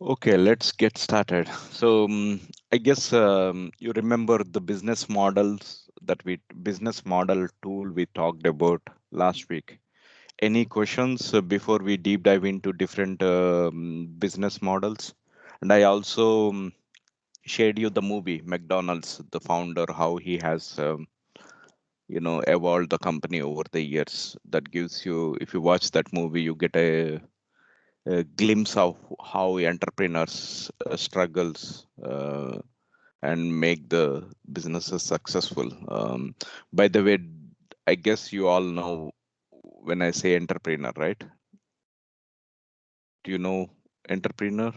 Okay, let's get started. I guess you remember the business model tool we talked about last week. Any questions before we deep dive into different business models? And I also shared you the movie McDonald's, the founder, how he has evolved the company over the years. That gives you, if you watch that movie, you get a glimpse of how entrepreneurs struggles and make the businesses successful. By the way, I guess you all know when I say entrepreneur, right? Do you know entrepreneur?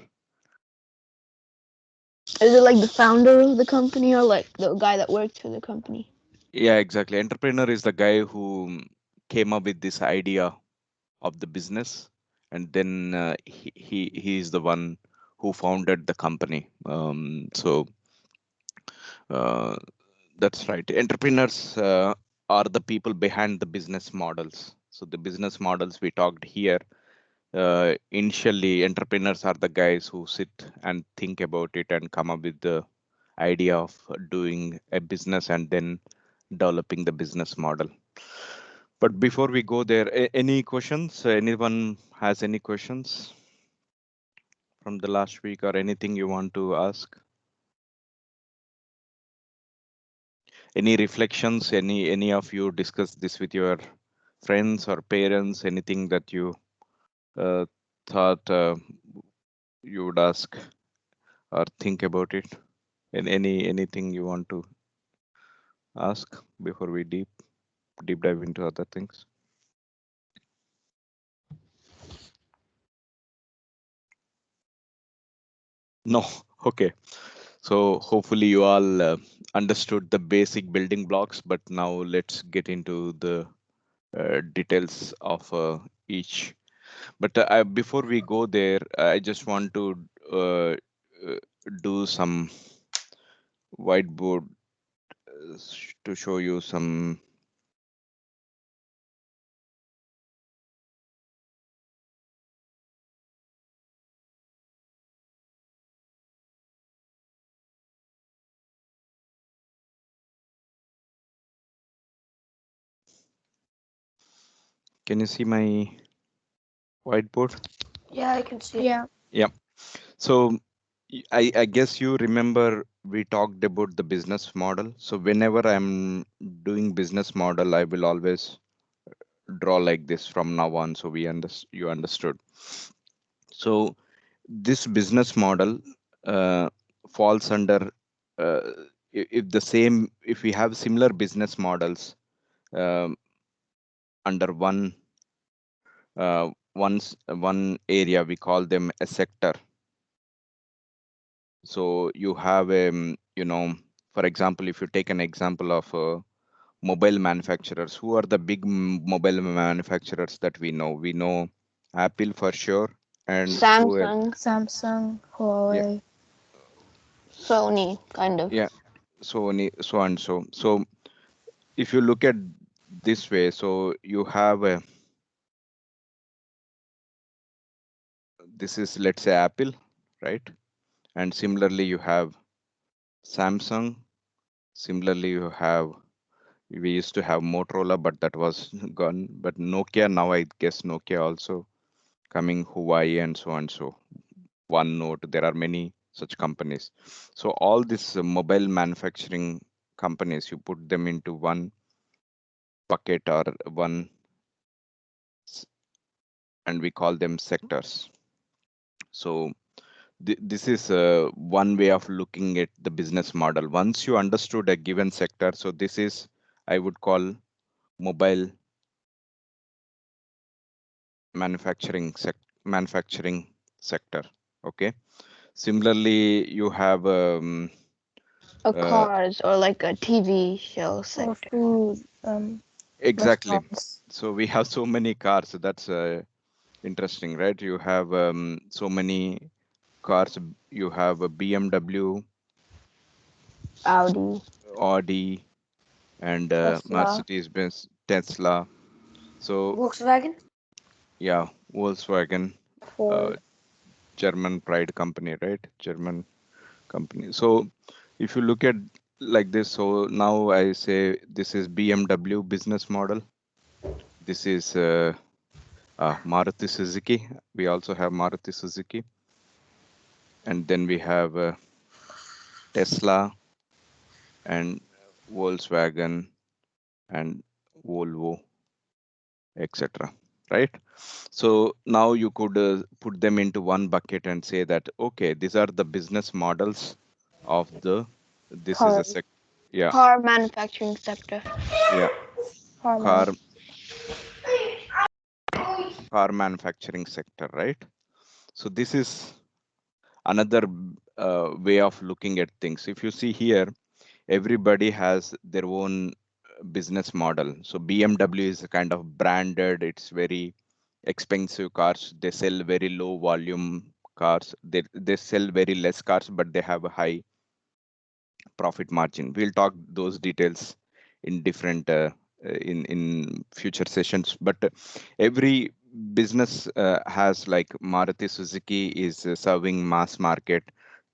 Is it like the founder of the company or like the guy that works for the company? Yeah, exactly. Entrepreneur is the guy who came up with this idea of the business, and then he is the one who founded the company. Uh, that's right. Entrepreneurs are the people behind the business models. So the business models we talked here, initially entrepreneurs are the guys who sit and think about it and come up with the idea of doing a business and then developing the business model. But before we go there, any questions? Anyone has any questions from the last week or anything you want to ask? Any reflections? Any of you discuss this with your friends or parents? Anything that you uh, thought you would ask or think about it? And anything you want to ask before we deep dive into other things? No. Okay. So hopefully you all understood the basic building blocks, but now let's get into the details of each. But before we go there, I just want to uh, uh, do some whiteboard to show you some. Can you see my whiteboard? Yeah, I can see it. Yeah. Yeah. So I guess you remember we talked about the business model. So whenever I'm doing business model, I will always draw like this from now on. So you understood. So this business model uh, falls under uh, if we have similar business models um, under one area, we call them a sector. So you have for example, if you take an example of mobile manufacturers, who are the big mobile manufacturers that we know? We know Apple for sure, and who else? Samsung, Samsung, Yeah, Huawei. Sony, kind of. yeah. So and so. So if you look at this way, so you have this is, let's say, Apple, right? And similarly you have Samsung. Similarly you have, we used to have Motorola, but that was gone. But Nokia, now I guess Nokia also coming, Huawei, and so and so. OneNote, there are many such companies. So all these mobile manufacturing companies, you put them into one bucket or one, s- and we call them sectors. So this is one way of looking at the business model. Once you understood a given sector, so this is, I would call, mobile manufacturing sector. Okay. Similarly, you have A uh, cars or like a TV show Or sector. food, exactly. restaurants. So we have so many cars. So that's interesting, right? You have so many cars. You have a BMW, Audi. Audi, and Tesla. Mercedes-Benz, Tesla. So Volkswagen. yeah, Volkswagen, uh, Ford. German pride company, right? German company. So if you look at like this, so now I say this is BMW business model. This is Maruti Suzuki. We also have Maruti Suzuki. And then we have Tesla and Volkswagen and Volvo, etc. Right? So now you could put them into one bucket and say that, okay, these are the business models of this is a Car. yeah, Car manufacturing sector. yeah, Car car, man. car manufacturing sector, right? So this is another way of looking at things. If you see here, everybody has their own business model. So BMW is a kind of branded, it's very expensive cars. They sell very low volume cars. They sell very less cars, but they have a high profit margin. We'll talk those details in different in future sessions. But every business has, like Maruti Suzuki is serving mass market.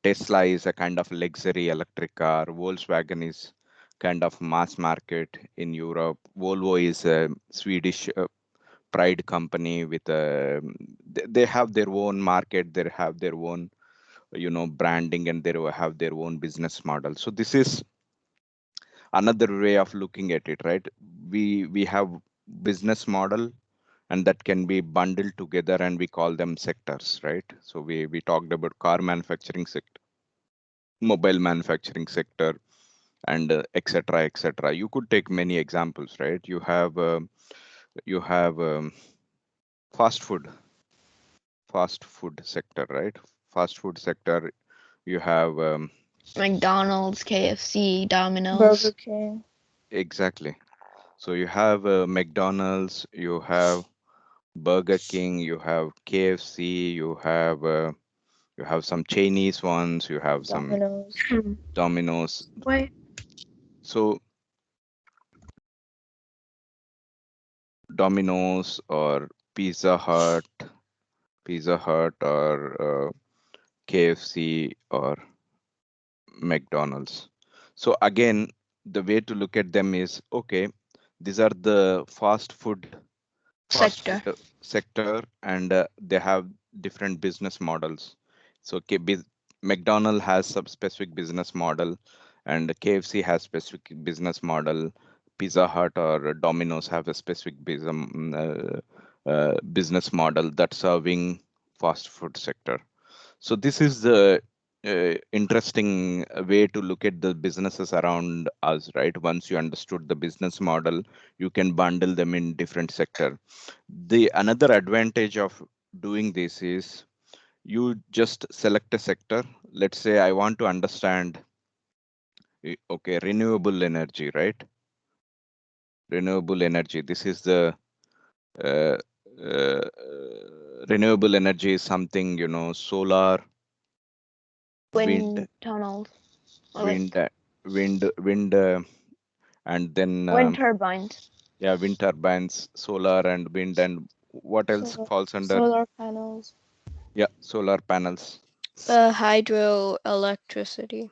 Tesla is a kind of luxury electric car. Volkswagen is kind of mass market in Europe. Volvo is a Swedish pride company with a they have their own market. They have their own branding, and they have their own business model. So this is another way of looking at it, right? We have business model, and that can be bundled together, and we call them sectors, right? So we talked about car manufacturing sector, mobile manufacturing sector, and etc etc. You could take many examples, right? You have fast food sector, right? Fast food sector, you have McDonald's, KFC, Domino's. Burger King. exactly. So you have McDonald's, you have Burger King, you have KFC, you have some Chinese ones, you have some Domino's. Domino's. Wait. So Domino's or Pizza Hut or KFC or McDonald's. So again, the way to look at them is, okay, these are the fast food Sector. sector, and they have different business models. So McDonald has some specific business model, and KFC has specific business model. Pizza Hut or Domino's have a specific business model that's serving fast food sector. So this is the interesting way to look at the businesses around us, right? Once you understood the business model, you can bundle them in different sector. The another advantage of doing this is you just select a sector. Let's say I want to understand, okay, renewable energy, right? Renewable energy. This is the uh, renewable energy is something, solar, Wind wind, tunnels. wind, wind, and then Wind turbines. yeah, wind turbines, solar and wind, and what else falls under? Solar panels. Yeah, solar panels. Hydroelectricity.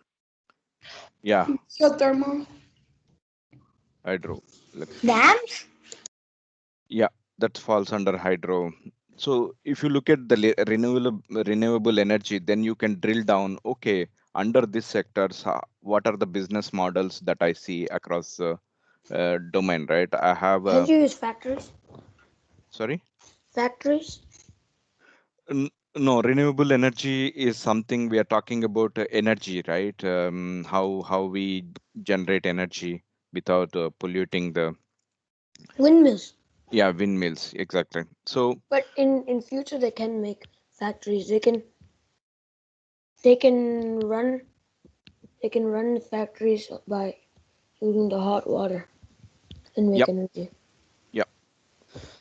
Yeah, Geothermal. hydro. Dams. Yeah, that falls under hydro. So if you look at the renewable energy, then you can drill down. Okay, under these sectors, what are the business models that I see across the domain? Right? I have Can't you use factories? sorry. Factories. No, renewable energy is something we are talking about energy, right? How we generate energy without polluting the Windmills. windmills, exactly. So But in future they can make factories. They can run the factories by using the hot water and make yep, energy. yep.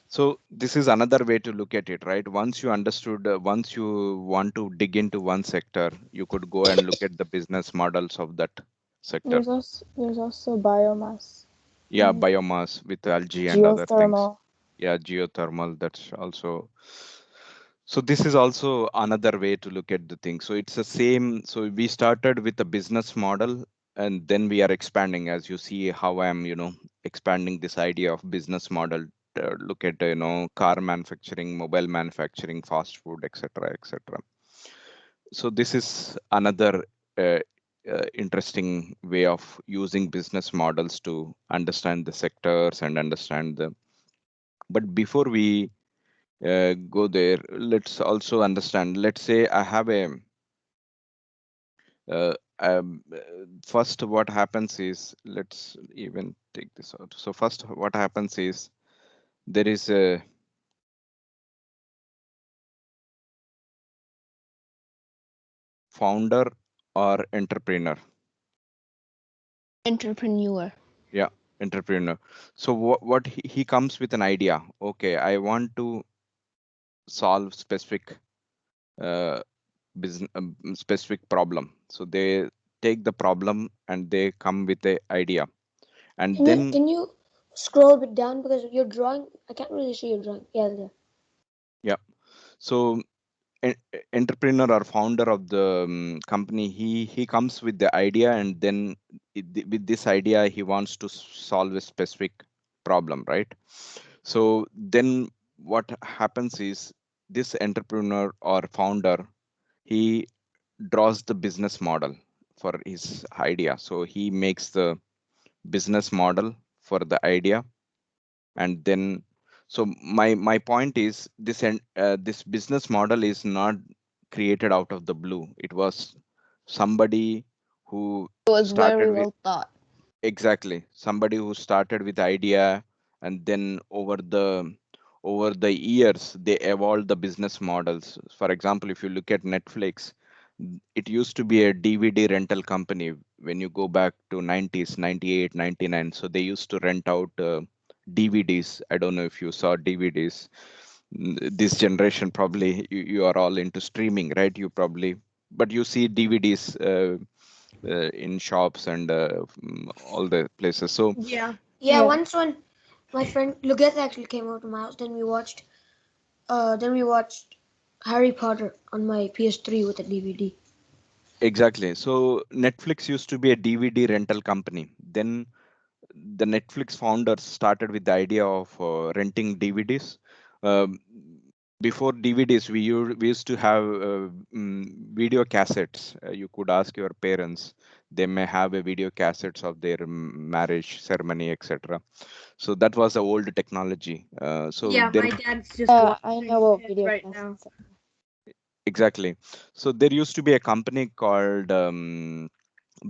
So this is another way to look at it, right? Once you understood, once you want to dig into one sector, you could go and look at the business models of that sector. There's also biomass. Yeah, biomass with algae and other things. Geothermal. Yeah, geothermal, that's also. So this is also another way to look at the thing. So it's the same. So we started with a business model, and then we are expanding. As you see, how I'm, expanding this idea of business model. Look at car manufacturing, mobile manufacturing, fast food, etc., etc. So this is another uh, interesting way of using business models to understand the sectors and understand the. But before we go there, let's also understand. Let's say I have a first what happens is, let's even take this out. So first what happens is there is a founder or entrepreneur. Entrepreneur. Yeah, entrepreneur. So what he comes with an idea. Okay, I want to solve specific uh, business specific problem. So they take the problem and they come with the idea, and Can you then can you scroll a bit down because you're drawing? I can't really see your drawing. Yeah, there. yeah. So entrepreneur or founder of the company, he comes with the idea, and then with this idea he wants to solve a specific problem, right? So then what happens is, this entrepreneur or founder, he draws the business model for his idea. So he makes the business model for the idea, and then, so my point is, this business model is not created out of the blue. It was somebody who It was very started with, well thought. exactly, somebody who started with idea, and then over the years they evolved the business models. For example, if you look at Netflix, it used to be a DVD rental company when you go back to 90s, 98, 99. So they used to rent out DVDs. I don't know if you saw DVDs. This generation, probably you are all into streaming, right? You probably, but you see DVDs in shops and all the places. So Yeah. Yeah, once when my friend Luget actually came over to my house, then we watched Harry Potter on my PS3 with a DVD. exactly. So Netflix used to be a DVD rental company. Then the Netflix founders started with the idea of renting DVDs. Um, Before DVDs, we used to have video cassettes. You could ask your parents; they may have a video cassettes of their marriage ceremony, etc. So that was the old technology. So Yeah, there, my dad's just I watching know about it video right now. cassettes. exactly. So there used to be a company called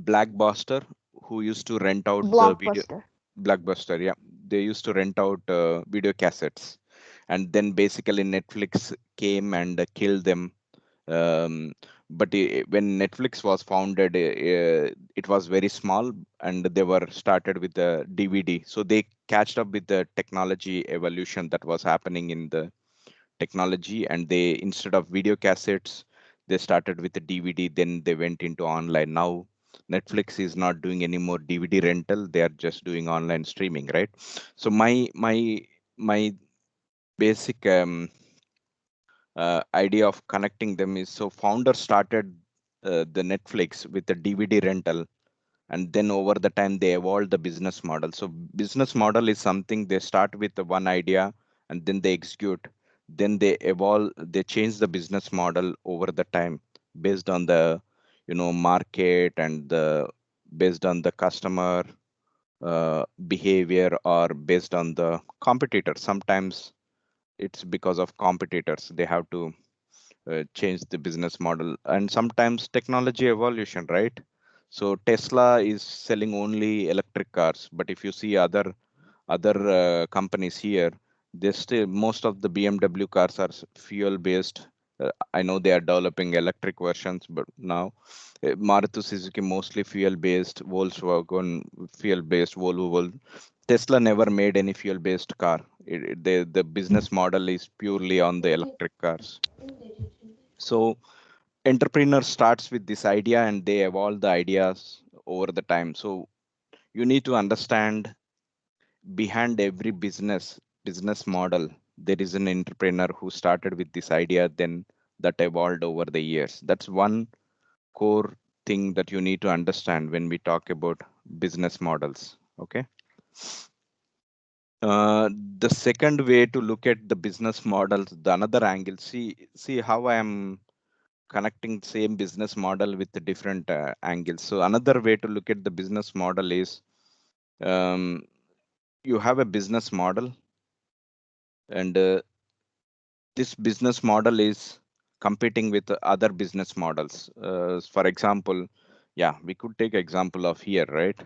Blackbuster, who used to rent out the video. Blockbuster. Blockbuster, yeah. They used to rent out video cassettes, and then basically Netflix came and killed them. Um, but when Netflix was founded, it was very small, and they were started with the DVD. So they catched up with the technology evolution that was happening in the technology, and they, instead of video cassettes, they started with the DVD. Then they went into online. Now Netflix is not doing any more DVD rental, they are just doing online streaming, right? So my basic idea of connecting them is, so founder started the Netflix with the DVD rental, and then over the time they evolved the business model. So business model is something they start with the one idea, and then they execute, then they evolve, they change the business model over the time, based on the market, and the based on the customer behavior, or based on the competitor. Sometimes it's because of competitors, they have to change the business model. And sometimes technology evolution, right? So Tesla is selling only electric cars, but if you see other companies here, they still, most of the BMW cars are fuel based. I know they are developing electric versions, but now Maruti Suzuki mostly fuel based, Volkswagen fuel based, Tesla never made any fuel based car. The business model is purely on the electric cars. So entrepreneur starts with this idea, and they evolve the ideas over the time. So you need to understand, behind every business model, there is an entrepreneur who started with this idea, then that evolved over the years. That's one core thing that you need to understand when we talk about business models. Okay. The second way to look at the business models, the another angle, see how I am connecting same business model with the different angles. So another way to look at the business model is, um, you have a business model, and this business model is competing with the other business models. For example, yeah, we could take example of here, right?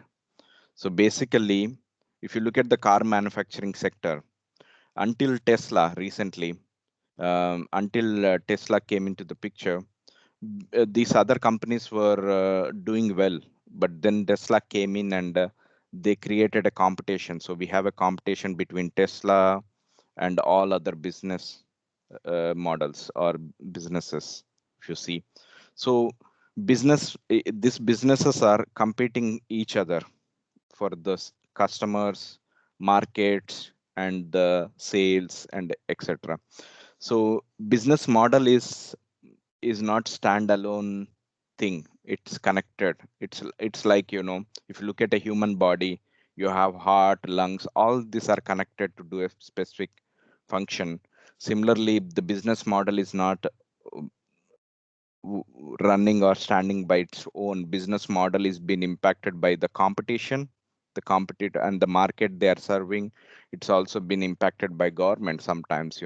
So basically, if you look at the car manufacturing sector, until Tesla recently, until Tesla came into the picture, these other companies were doing well, but then Tesla came in and they created a competition. So we have a competition between Tesla and all other business models or businesses, if you see. So these businesses are competing each other for the customers, markets, and the sales and etc. So business model is not standalone thing. It's connected. It's like, if you look at a human body, you have heart, lungs, all these are connected to do a specific function. Similarly, the business model is not running or standing by its own. Business model is being impacted by the competition, the competitor and the market they are serving. It's also been impacted by government sometimes.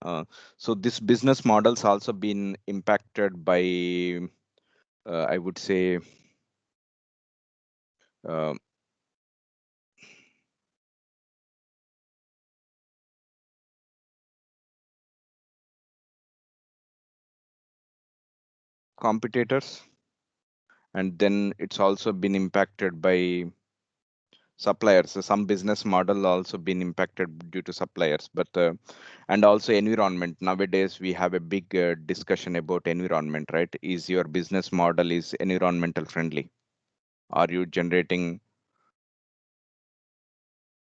uh, so this business models also been impacted by, I would say, uh, competitors, and then it's also been impacted by suppliers. So some business model also been impacted due to suppliers, but and also environment. Nowadays we have a big discussion about environment, right? Is your business model is environmental friendly? Are you generating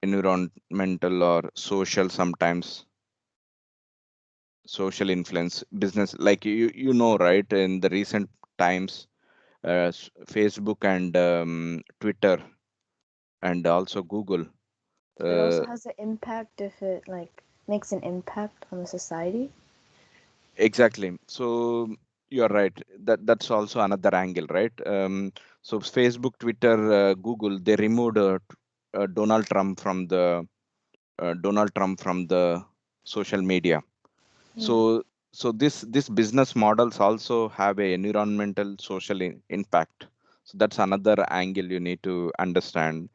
environmental or social, sometimes social influence business, like right, in the recent times, Facebook and Twitter and also Google. It also uh, has an impact if it like makes an impact on the society. exactly. So you're right, that's also another angle, right? So Facebook, Twitter, Google, they removed Donald Trump from the social media. Yeah. So this business models also have a environmental social impact. So that's another angle you need to understand.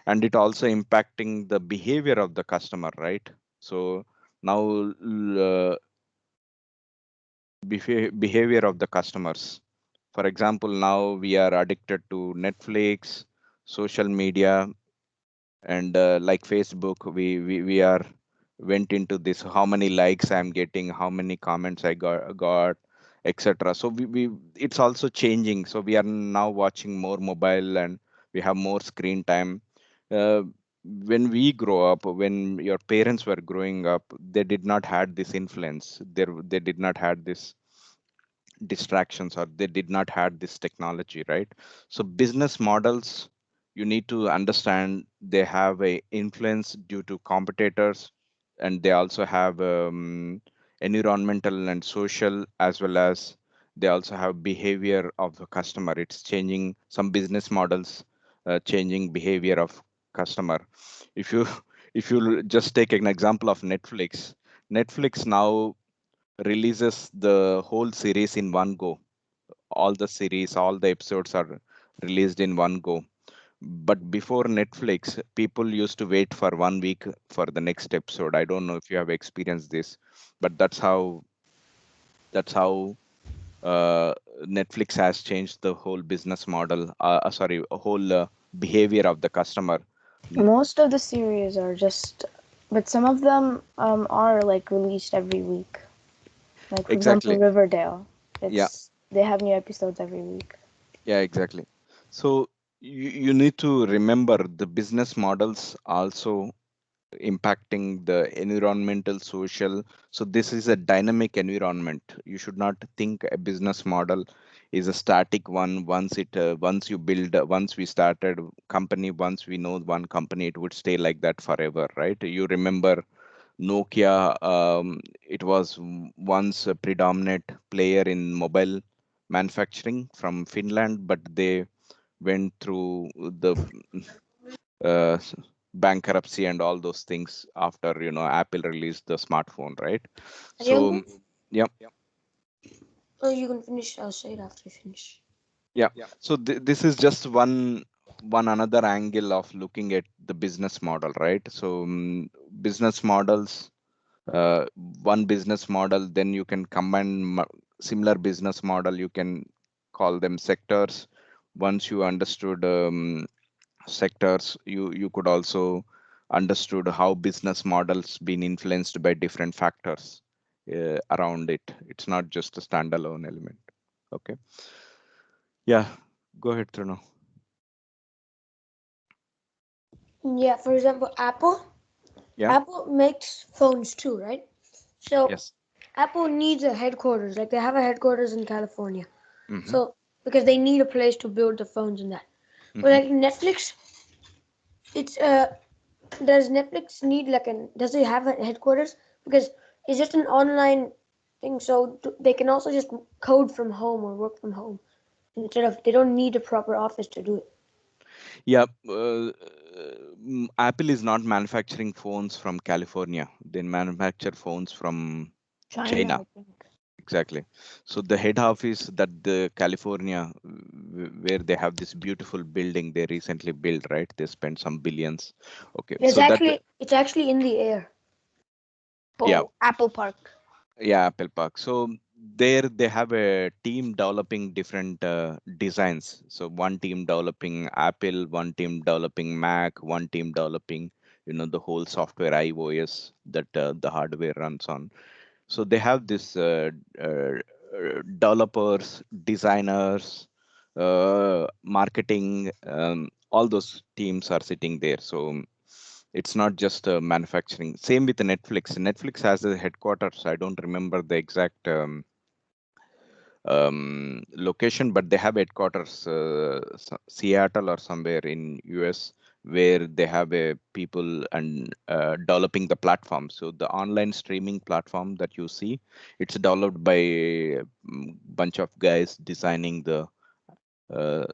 And it also impacting the behavior of the customer, right? So now, behavior of the customers. For example, now we are addicted to Netflix, social media, and like Facebook, we are went into this, how many likes I'm getting, how many comments I got, etc. So we it's also changing. So we are now watching more mobile and we have more screen time. uh, when we grow up, when your parents were growing up, they did not had this influence, they did not had this distractions, or they did not had this technology, right? So business models, you need to understand, they have a influence due to competitors, and they also have environmental and social, as well as they also have behavior of the customer. It's changing some business models, changing behavior of customer. If you if you just take an example of Netflix now releases the whole series in one go. All the series, all the episodes are released in one go. But before Netflix, people used to wait for 1 week for the next episode. I don't know if you have experienced this, but that's how Netflix has changed the whole business model. Sorry, a whole behavior of the customer. N- Most of the series are just, but some of them are like released every week. Like for example, Exactly. Riverdale. Yeah. They have new episodes every week. Yeah. Exactly. So you need to remember the business models also impacting the environmental, social. So this is a dynamic environment. You should not think a business model is a static one. Once you build, once we started company, once we know one company, it would stay like that forever, right? You remember Nokia, it was once a predominant player in mobile manufacturing from Finland, but they went through the uh, bankruptcy and all those things after Apple released the smartphone, right? So Ariango? yeah, Oh, you can finish. I'll say it after you finish. yeah. So this is just one another angle of looking at the business model, right? So business models, uh, one business model, then you can combine similar business model, you can call them sectors. Once you understood sectors, you could also understood how business models been influenced by different factors around it. It's not just a standalone element. Okay. Yeah, go ahead, Truno. Yeah, for example, Apple. Yeah. Apple makes phones too, right? So Yes. Apple needs a headquarters. Like they have a headquarters in California. Mm-hmm. So because they need a place to build the phones and that. But Mm-hmm. like Netflix, it's does Netflix need like an does it have a headquarters? Because it's just an online thing, so they can also just code from home or work from home instead of they don't need a proper office to do it. Yeah, Apple is not manufacturing phones from California. They manufacture phones from China, China. I think. Exactly. So the head office that the California, where they have this beautiful building they recently built, right? They spent some billions. Okay. So that, It's actually in the air. yeah, Oh, Apple Park. yeah, Apple Park. So there they have a team developing different designs. So one team developing Apple, one team developing Mac, one team developing, the whole software iOS that the hardware runs on. So they have this developers, designers, marketing, all those teams are sitting there. So it's not just manufacturing. Same with Netflix. Netflix has a headquarters. I don't remember the exact location, but they have headquarters, Seattle or somewhere in US, where they have a people and developing the platform. So the online streaming platform that you see, it's developed by a bunch of guys designing the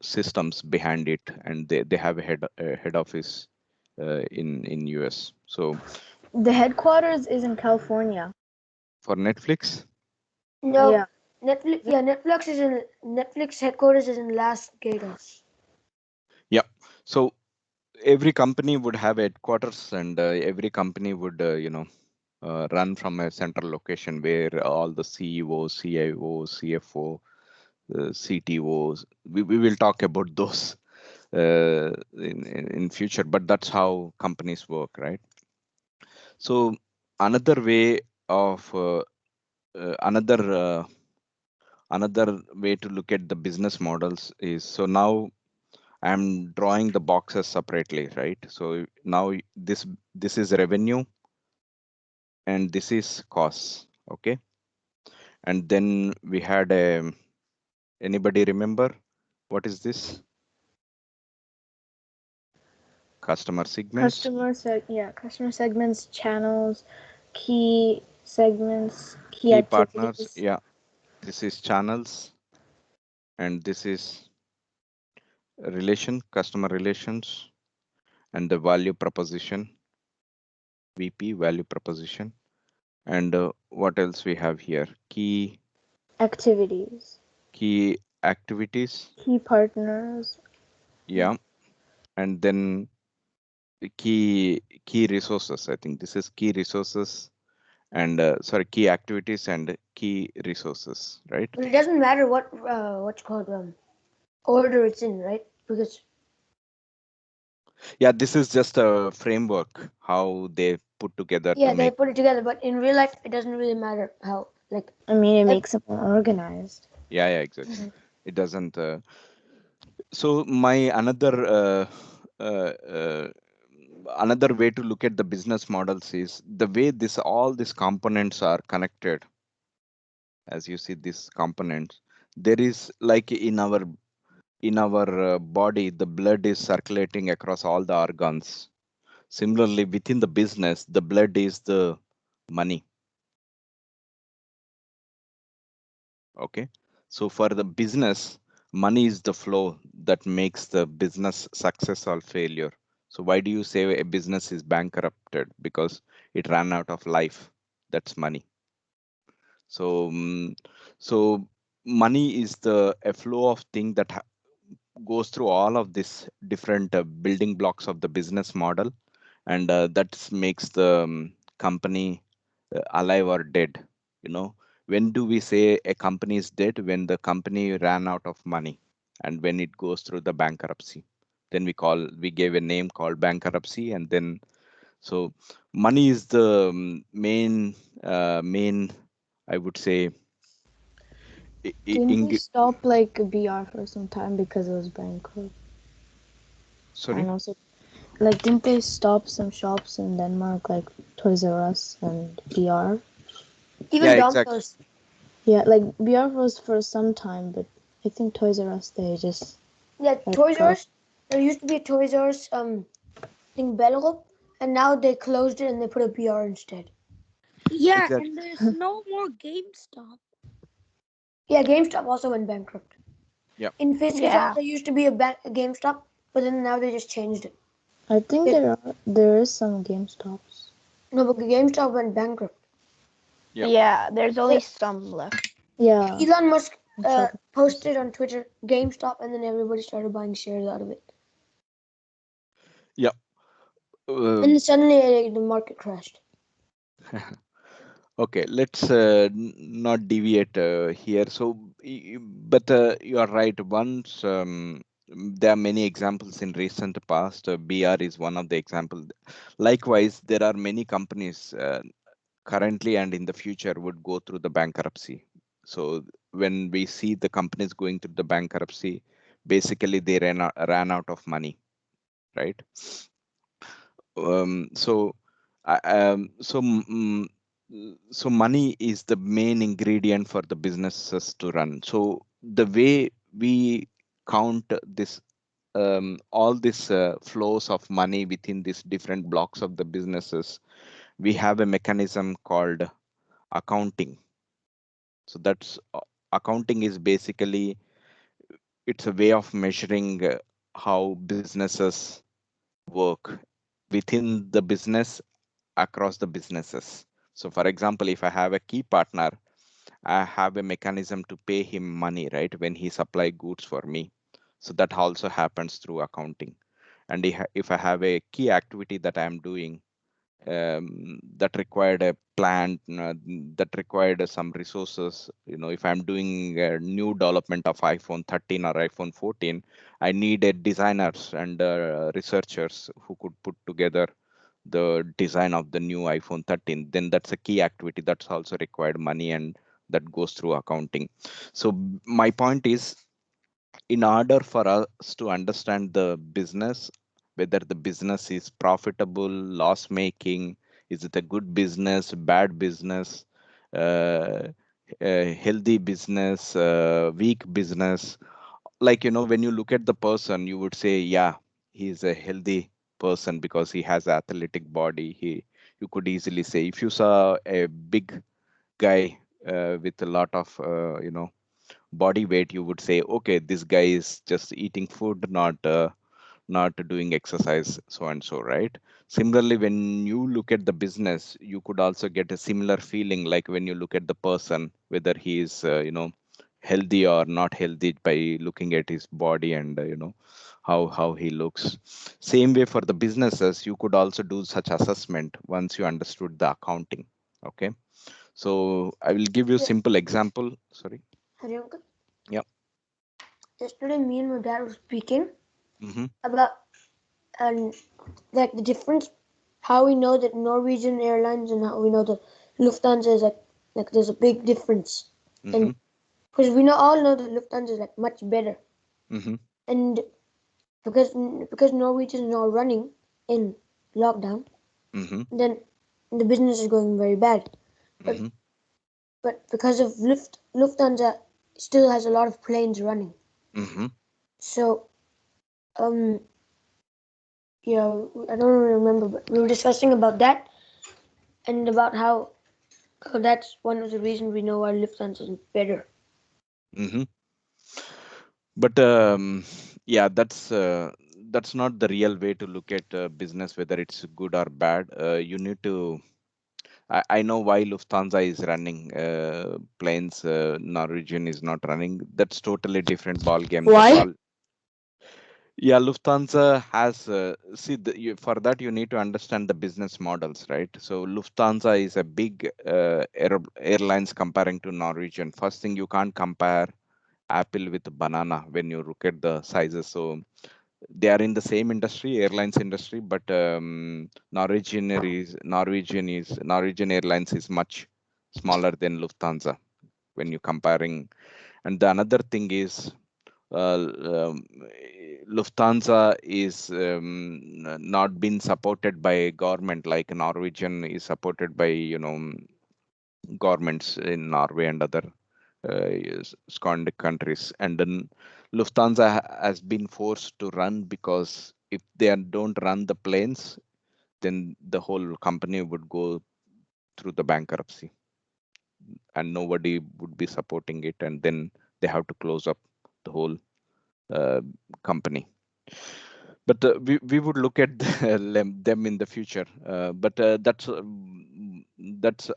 systems behind it, and they have a head office in US. So The headquarters is in California. for Netflix, No, Yeah. Netflix. Yeah, Netflix headquarters is in Las Vegas. yeah. So every company would have headquarters, and every company would run from a central location where all the CEOs, CIOs, CFO, CTOs, we will talk about those in future, but that's how companies work, right? So another way of another way to look at the business models is, so now I'm drawing the boxes separately, right? So now this is revenue and this is costs, okay? And then we had a, anybody remember what is this? Customer segments, Customer segments, channels, key segments, key key partners, activities. yeah. This is channels, and this is customer relations, and the value proposition, VP, value proposition. And what else we have here? Activities, Key activities, key partners. yeah. And then the key resources. I think this is key resources, and sorry, key activities and key resources, right? But it doesn't matter what's called order it's in, right? Because Yeah, this is just a framework how they put together to yeah, they make. put it together. But in real life, it doesn't really matter how. Like, I mean, it like makes them more organized. Yeah, yeah, exactly. It doesn't. So my another uh, uh, another way to look at the business models is the way this all these components are connected. As you see these components, there is like in our body, the blood is circulating across all the organs. Similarly, within the business, the blood is the money. Okay. So for the business, money is the flow that makes the business success or failure. So why do you say a business is bankrupted? Because it ran out of life. That's money. So, so money is the a flow of thing that goes through all of these different building blocks of the business model, and that makes the company alive or dead. You know, when do we say a company is dead? When the company ran out of money and when it goes through the bankruptcy, then we gave a name called bankruptcy. And then so money is the main, I would say, Didn't they stop like BR for some time because it was bankrupt? sorry. And also, like, didn't they stop some shops in Denmark, like Toys R Us and BR? Even Yeah, exactly. Domino's. Yeah, like BR was for some time, but I think Toys R Us they just Yeah, like Toys R got- Us. There used to be a Toys R Us in Belgium, and now they closed it and they put a BR instead. Yeah, Exactly. and there's no more GameStop. Yeah, GameStop also went bankrupt. Yeah. In Fisk's Yeah. there used to be a GameStop, but then now they just changed it. I think there is some GameStops. No, but GameStop went bankrupt. Yeah. Yeah, there's only some left. Yeah. Elon Musk Shopping posted on Twitter GameStop, and then everybody started buying shares out of it. Yeah. And then suddenly the market crashed. Okay, let's not deviate here. So, but you are right. Once there are many examples in recent past. BR is one of the examples. Likewise, there are many companies currently and in the future would go through the bankruptcy. So when we see the companies going through the bankruptcy, basically they ran out of money, right? So, so money is the main ingredient for the businesses to run. So the way we count this, all these flows of money within these different blocks of the businesses, we have a mechanism called accounting. So that's accounting is basically, it's a way of measuring how businesses work within the business, across the businesses. So for example, if I have a key partner, I have a mechanism to pay him money, right, when he supply goods for me. So that also happens through accounting. And if I have a key activity that I'm doing, that required a plant, that required some resources, if I'm doing a new development of iPhone 13 or iPhone 14, I needed designers and researchers who could put together the design of the new iPhone 13. Then that's a key activity that's also required money, and that goes through accounting. So my point is, in order for us to understand the business, whether the business is profitable, loss making, is it a good business, bad business, uh, healthy business, weak business, like, when you look at the person, you would say, yeah, he's a healthy person because he has athletic body. You could easily say, if you saw a big guy with a lot of body weight, you would say, okay, this guy is just eating food, not doing exercise, so and so, right? Similarly, when you look at the business, you could also get a similar feeling, like when you look at the person, whether he is healthy or not healthy, by looking at his body and how he looks. Same way for the businesses, you could also do such assessment once you understood the accounting. Okay, so I will give you a simple example. Sorry. Hari uncle? Yeah. Yesterday, me and my dad were speaking Mm-hmm. about like the difference, how we know that Norwegian Airlines and how we know that Lufthansa is like there's a big difference. Mm-hmm. And because we all know that Lufthansa is like much better, Mm-hmm. and because Norwegian is now running in lockdown, Mm-hmm. then the business is going very bad. But Mm-hmm. but because of Lufthansa still has a lot of planes running. Mm-hmm. So um yeah, I don't remember, but we were discussing about that and about how that's one of the reasons we know why Lufthansa is better. Mm-hmm. But yeah, that's not the real way to look at business, whether it's good or bad. You need to. I know why Lufthansa is running planes. Norwegian is not running. That's totally different ball game. The Why? ball. Yeah, Lufthansa has see for that you need to understand the business models, right? So Lufthansa is a big airlines comparing to Norwegian. First thing, you can't compare apple with banana when you look at the sizes. So they are in the same industry, airlines industry, but Norwegian Airlines is much smaller than Lufthansa when you comparing. And the another thing is uh, um, Lufthansa is not been supported by government like Norwegian is supported by governments in Norway and other Scandinavian countries. And then Lufthansa has been forced to run because if don't run the planes, then the whole company would go through the bankruptcy and nobody would be supporting it. And then they have to close up the whole uh, company. But we would look at them in the future. But that's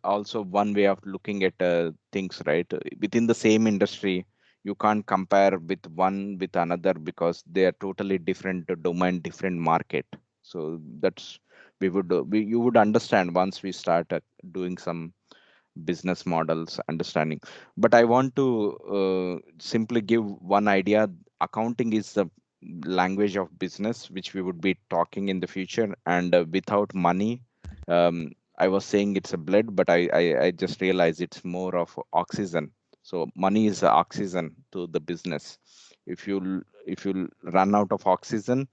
also one way of looking at things, right? Within the same industry, you can't compare with one with another because they are totally different domain, different market. So that's you would understand once we start doing some business models understanding. But I want to simply give one idea. Accounting is the language of business which we would be talking in the future, and without money, I was saying it's a blood, but I just realized it's more of oxygen. So money is the oxygen to the business. If you run out of oxygen,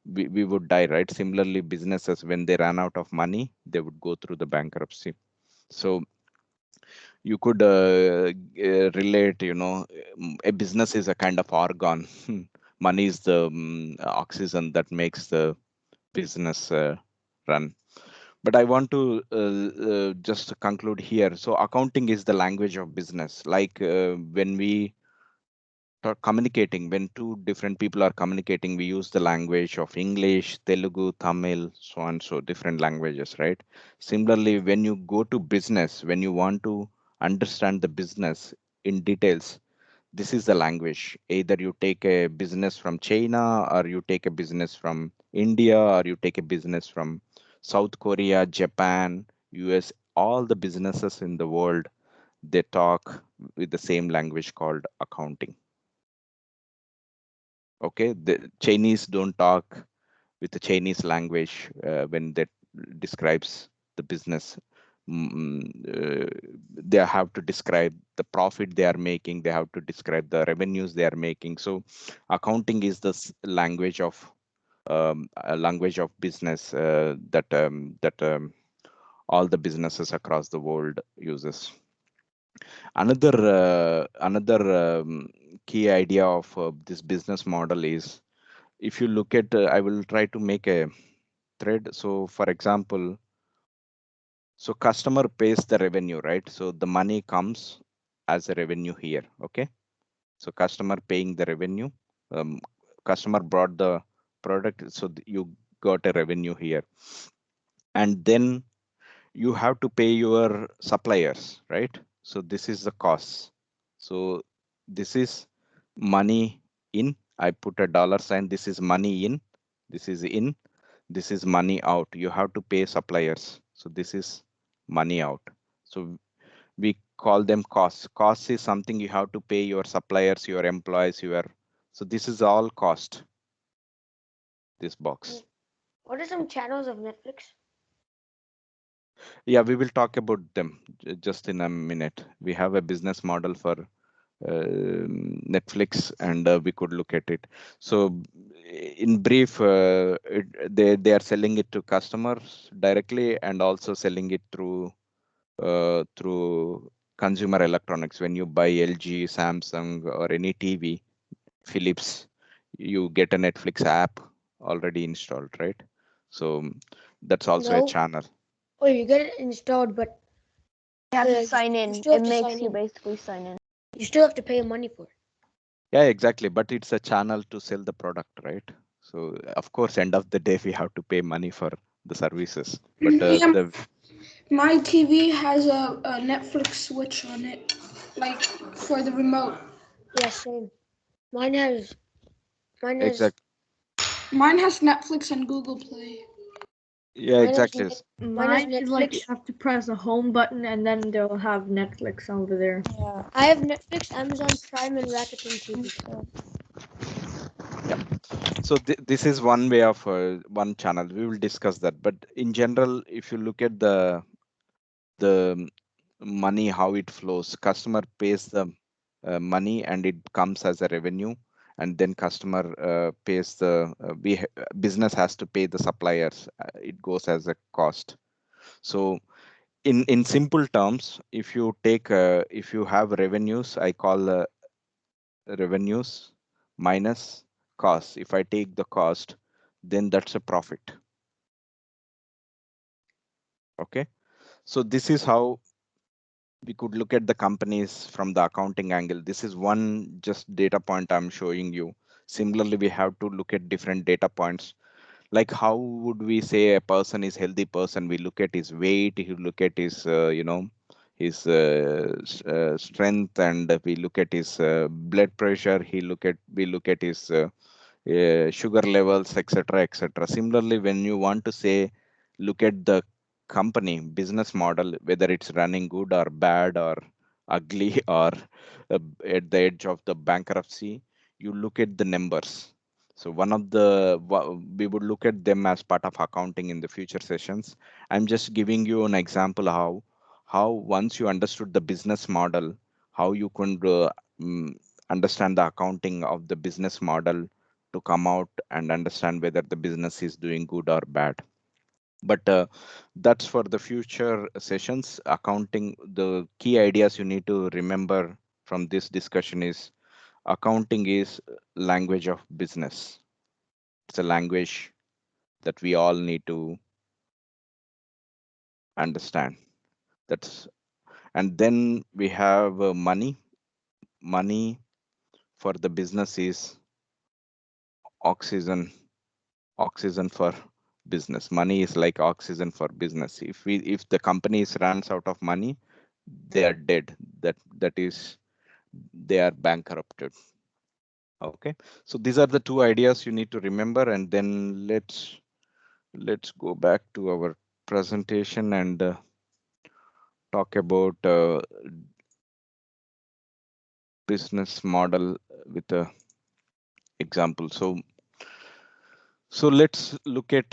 we would die, right? Similarly, businesses, when they run out of money, they would go through the bankruptcy. So you could relate, a business is a kind of organ. Money is the oxygen that makes the business run. But I want to just conclude here. So accounting is the language of business. Like when we are communicating, when two different people are communicating, we use the language of English, Telugu, Tamil, so on, so different languages, right? Similarly, when you go to business, when you want to understand the business in details, this is the language. Either you take a business from China, or you take a business from India, or you take a business from South Korea, Japan, US, all the businesses in the world, they talk with the same language called accounting. Okay, the Chinese don't talk with the Chinese language when that describes the business. They have to describe the profit they are making. They have to describe the revenues they are making. So accounting is the language of a language of business that all the businesses across the world uses. Another key idea of this business model is, if you look at, I will try to make a thread. So for example, so customer pays the revenue, right? So the money comes as a revenue here. Okay, so customer paying the revenue, customer brought the product, so you got a revenue here. And then you have to pay your suppliers, right? So this is the cost. So this is money in, I put a dollar sign, this is money in, this is in, this is money out. You have to pay suppliers. So this is money out. So we call them costs. Cost is something you have to pay your suppliers, your employees, so this is all cost, this box. What are some channels of Netflix? Yeah, we will talk about them just in a minute. We have a business model for Netflix, and we could look at it. So in brief, they are selling it to customers directly and also selling it through consumer electronics. When you buy LG, Samsung, or any TV, Philips, you get a Netflix app already installed, right? So that's also a No. channel. Oh, you get it installed, but You have Yeah, to sign you in. still It have to makes sign you in. basically sign in. you still have to pay money for it. Yeah, exactly. But it's a channel to sell the product, right? So of course, end of the day, we have to pay money for the services. But Yeah, the my TV has a Netflix switch on it, like for the remote. Yeah, same. Mine has. Mine has. exact Mine has Netflix and Google Play. yeah, Mine has. exactly. Mine has Mine is like you Netflix. have to press the home button and then they'll have Netflix over there. Yeah. I have Netflix, Amazon Prime, and Rakuten TV. So this is one way of one channel. We will discuss that. But in general, if you look at the money, how it flows, customer pays the money and it comes as a revenue, and then customer pays the business has to pay the suppliers. It goes as a cost. So in simple terms, if you take if you have revenues, I call revenues minus cost. If I take the cost, then that's a profit. Okay, so this is how we could look at the companies from the accounting angle. This is one just data point I'm showing you. Similarly, we have to look at different data points. Like how would we say a person is healthy person? We look at his weight, we look at his his strength, and we look at his blood pressure. We look at his sugar levels, etc., etc. Similarly, when you want to say, look at the company business model, whether it's running good or bad or ugly or at the edge of the bankruptcy, you look at the numbers. So one of the we would look at them as part of accounting in the future sessions. I'm just giving you an example how once you understood the business model, how you could understand the accounting of the business model to come out and understand whether the business is doing good or bad. But that's for the future sessions. Accounting, the key ideas you need to remember from this discussion is accounting is language of business. It's a language that we all need to understand. That's and then we have money. Money for the business is oxygen. Oxygen for business. Money is like oxygen for business. If the company runs out of money, they are dead. That is, they are bankrupted. Okay, so these are the two ideas you need to remember, and then let's go back to our presentation and talk about business model with a example. So let's look at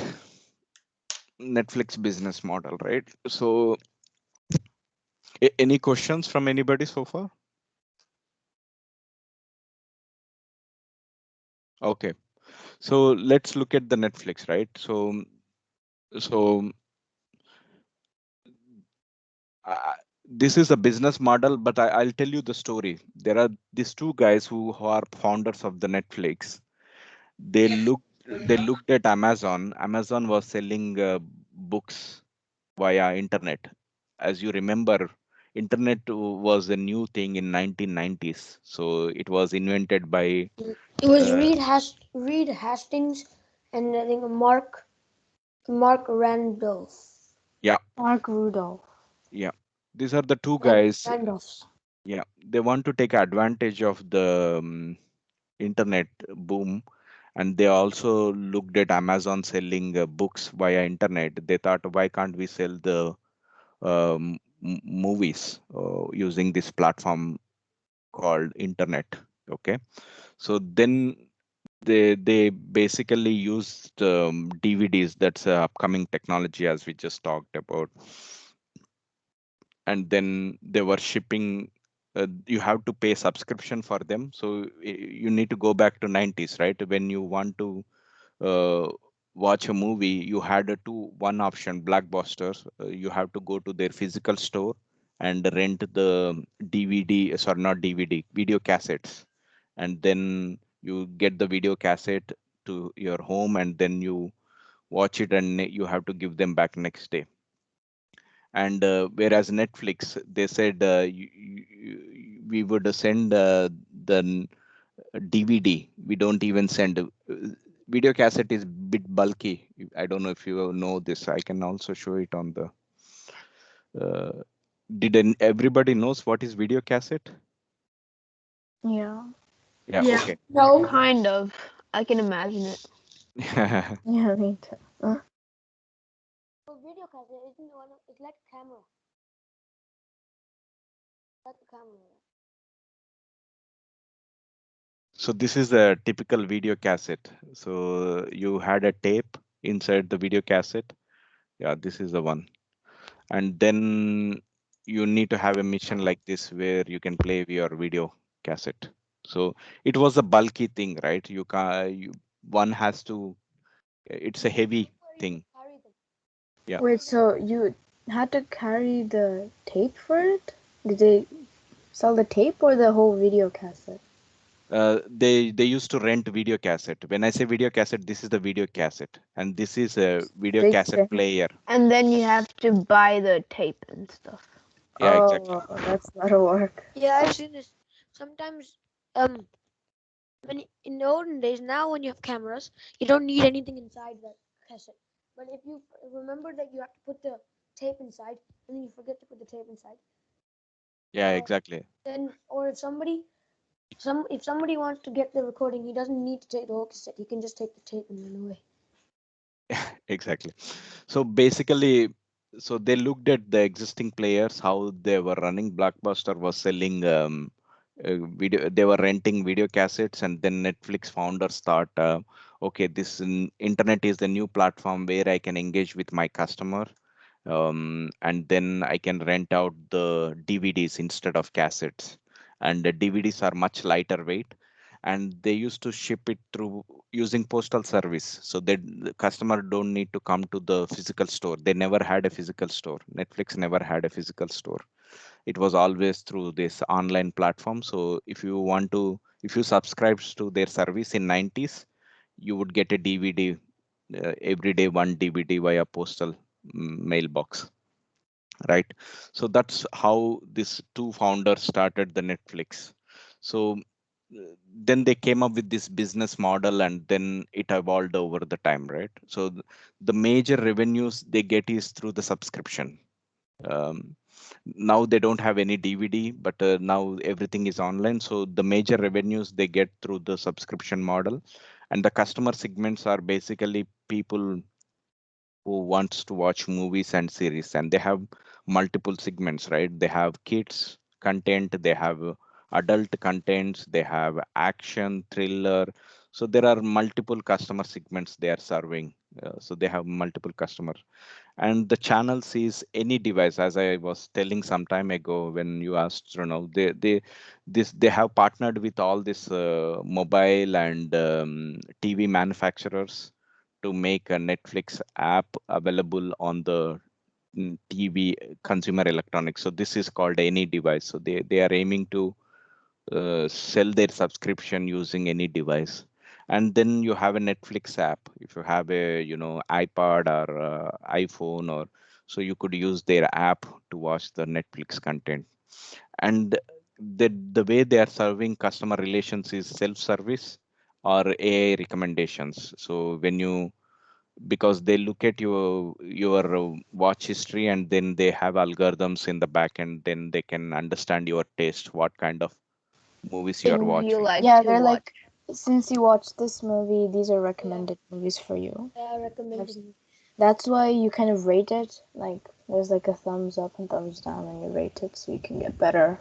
Netflix business model, right? So any questions from anybody so far? Okay, so let's look at the Netflix, right? So uh, this is a business model, but I'll tell you the story. There are these two guys who are founders of the Netflix. They looked at Amazon. Amazon was selling books via internet. As you remember, internet was a new thing in 1990s. So it was invented by It was uh, Reed Hastings, and I think Mark Randolph. yeah, Mark Rudolph. yeah. These are the two guys. Randolphs. Yeah, they want to take advantage of the internet boom, and they also looked at Amazon selling books via internet. They thought, why can't we sell the movies using this platform called internet? Okay, so then they basically used DVDs. That's a upcoming technology, as we just talked about, and then they were shipping you have to pay subscription for them. So you need to go back to 90s, right? When you want to uh, watch a movie, you had a one option, Blockbuster. You have to go to their physical store and rent the DVD, sorry, not DVD, video cassettes, and then you get the video cassette to your home, and then you watch it, and you have to give them back next day. And whereas Netflix, they said we would send the DVD. We don't even send video cassette is bit bulky. I don't know if you know this. I can also show it on the. Uh, did everybody knows what is video cassette? Yeah. Yeah. Yeah. Okay. No. Kind of. I can imagine it. Yeah, me too. So video cassette isn't one. It's like a camera. Like a camera. So this is a typical video cassette. So you had a tape inside the video cassette. Yeah, this is the one. And then you need to have a mission like this where you can play your video cassette. So it was a bulky thing, right? You can one has to. It's a heavy thing. Carry them. Yeah. Wait, so you had to carry the tape for it? Did they sell the tape or the whole video cassette? They used to rent video cassette. When I say video cassette, this is the video cassette, and this is a video Big cassette thing. player. And then you have to buy the tape and stuff. Yeah, exactly. Oh, that's a lot of work. Yeah, I've seen this. Sometimes, when in the olden days, now when you have cameras, you don't need anything inside the cassette. But if you remember that you have to put the tape inside, and then you forget to put the tape inside, Yeah, exactly. then or if somebody wants to get the recording, he doesn't need to take the whole cassette. He can just take the tape and run away. Exactly. So basically, so they looked at the existing players, how they were running. Blockbuster was selling video. They were renting video cassettes, and then Netflix founders thought, okay, this internet is the new platform where I can engage with my customer, and then I can rent out the DVDs instead of cassettes. And the DVDs are much lighter weight, and they used to ship it through using postal service, so that the customer don't need to come to the physical store. They never had a physical store. Netflix never had a physical store. It was always through this online platform. So if you subscribe to their service in 90s, you would get a DVD every day, one DVD via postal mailbox, right? So that's how these two founders started the Netflix. So then they came up with this business model, and then it evolved over the time, right? So the major revenues they get is through the subscription. um, Now they don't have any DVD, but now everything is online, so the major revenues they get through the subscription model. And the customer segments are basically people who wants to watch movies and series, and they have multiple segments, right? They have kids content, they have adult contents, they have action, thriller. So there are multiple customer segments they are serving. So they have multiple customers, and the channel sees any device. As I was telling some time ago when you asked, they have partnered with all this mobile and TV manufacturers to make a Netflix app available on the TV consumer electronics. So this is called any device. So they are aiming to sell their subscription using any device. And then you have a Netflix app. If you have a iPad or iPhone, or so you could use their app to watch the Netflix content. And the way they are serving customer relations is self-service or AI recommendations. So when you, because they look at your watch history, and then they have algorithms in the back end, then they can understand your taste, what kind of movies you are Things you watching. like Yeah, to they're watch. like, since you watched this movie, these are recommended movies for you. I recommended you. That's why you kind of rate it. Like, there's like a thumbs up and thumbs down, and you rate it so you can get better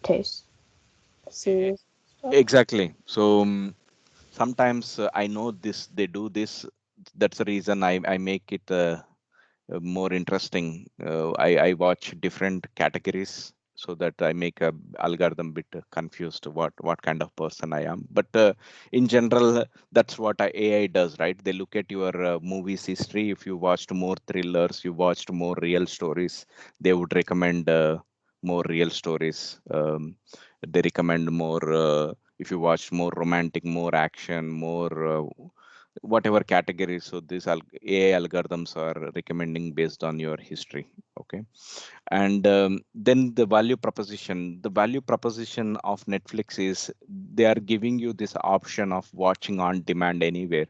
taste. Series. Exactly. So sometimes I know this, they do this. That's the reason I make it more interesting. I watch different categories. so that I make a algorithm bit confused what kind of person I am. But in general, that's what AI does, right? They look at your movies history. If you watched more thrillers, you watched more real stories, they would recommend more real stories. They recommend more. If you watched more romantic, more action, more whatever category. So these AI algorithms are recommending based on your history. Okay, and then the value proposition of Netflix is they are giving you this option of watching on demand anywhere.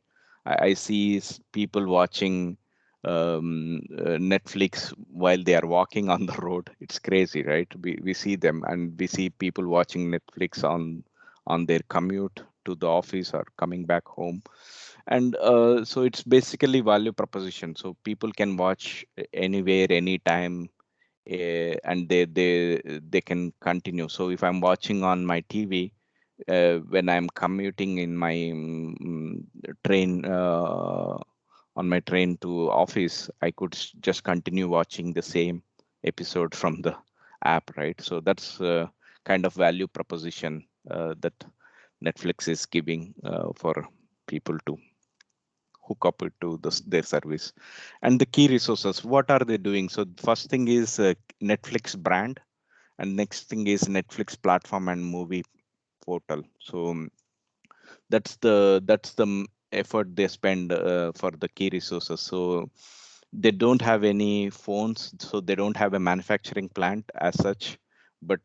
I see people watching Netflix while they are walking on the road. It's crazy, right? We see them, and we see people watching Netflix on their commute to the office or coming back home. And so it's basically value proposition, so people can watch anywhere anytime, and they can continue. So if I'm watching on my TV when I'm commuting in my train, on my train to office, I could just continue watching the same episode from the app, right? So that's kind of value proposition that Netflix is giving for people to hook up it to their service. And the key resources, what are they doing? So first thing is Netflix brand, and next thing is Netflix platform and movie portal. So that's the effort they spend for the key resources. So they don't have any phones, so they don't have a manufacturing plant as such, but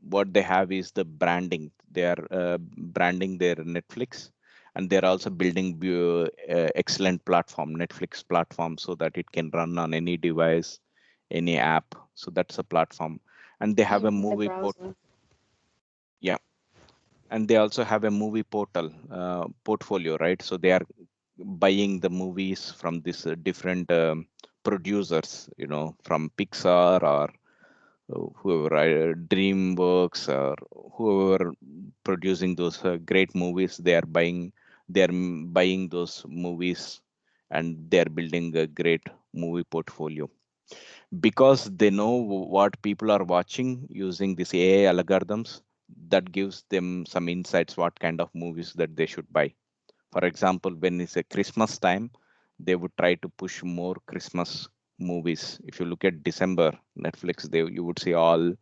what they have is the branding. They are branding their Netflix, and they're also building excellent platform, Netflix platform, so that it can run on any device, any app. So that's a platform. And they have a In the movie browser. yeah, and they also have a movie portfolio, right? So they are buying the movies from this different producers, from Pixar or whoever, DreamWorks or whoever producing those great movies. They are buying those movies, and they are building a great movie portfolio because they know what people are watching using these AI algorithms. That gives them some insights what kind of movies that they should buy. For example, when it's a Christmas time, they would try to push more Christmas movies. If you look at December Netflix, you would see all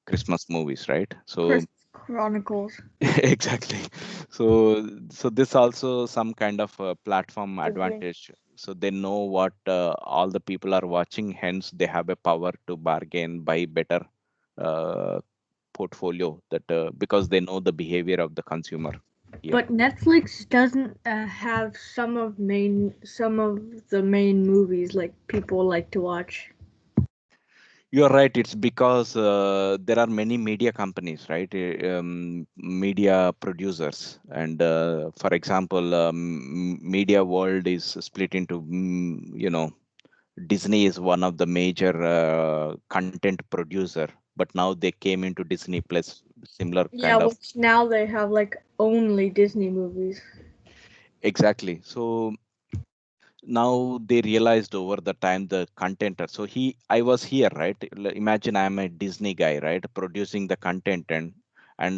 Christmas movies, right? So Christmas Chronicles. exactly. So this also some kind of platform The Grinch. advantage. So they know what all the people are watching, hence they have a power to bargain, buy better uh, portfolio, that because they know the behavior of the consumer here. But Netflix doesn't have some of the main movies like people like to watch. You're right. It's because there are many media companies, right? Media producers, and for example, media world is split into, Disney is one of the major content producer, but now they came into Disney Plus, similar Yeah, kind of. which now they have like only Disney movies. Exactly. So now they realized over the time the content. So I was here, right? Imagine I'm a Disney guy, right, producing the content, and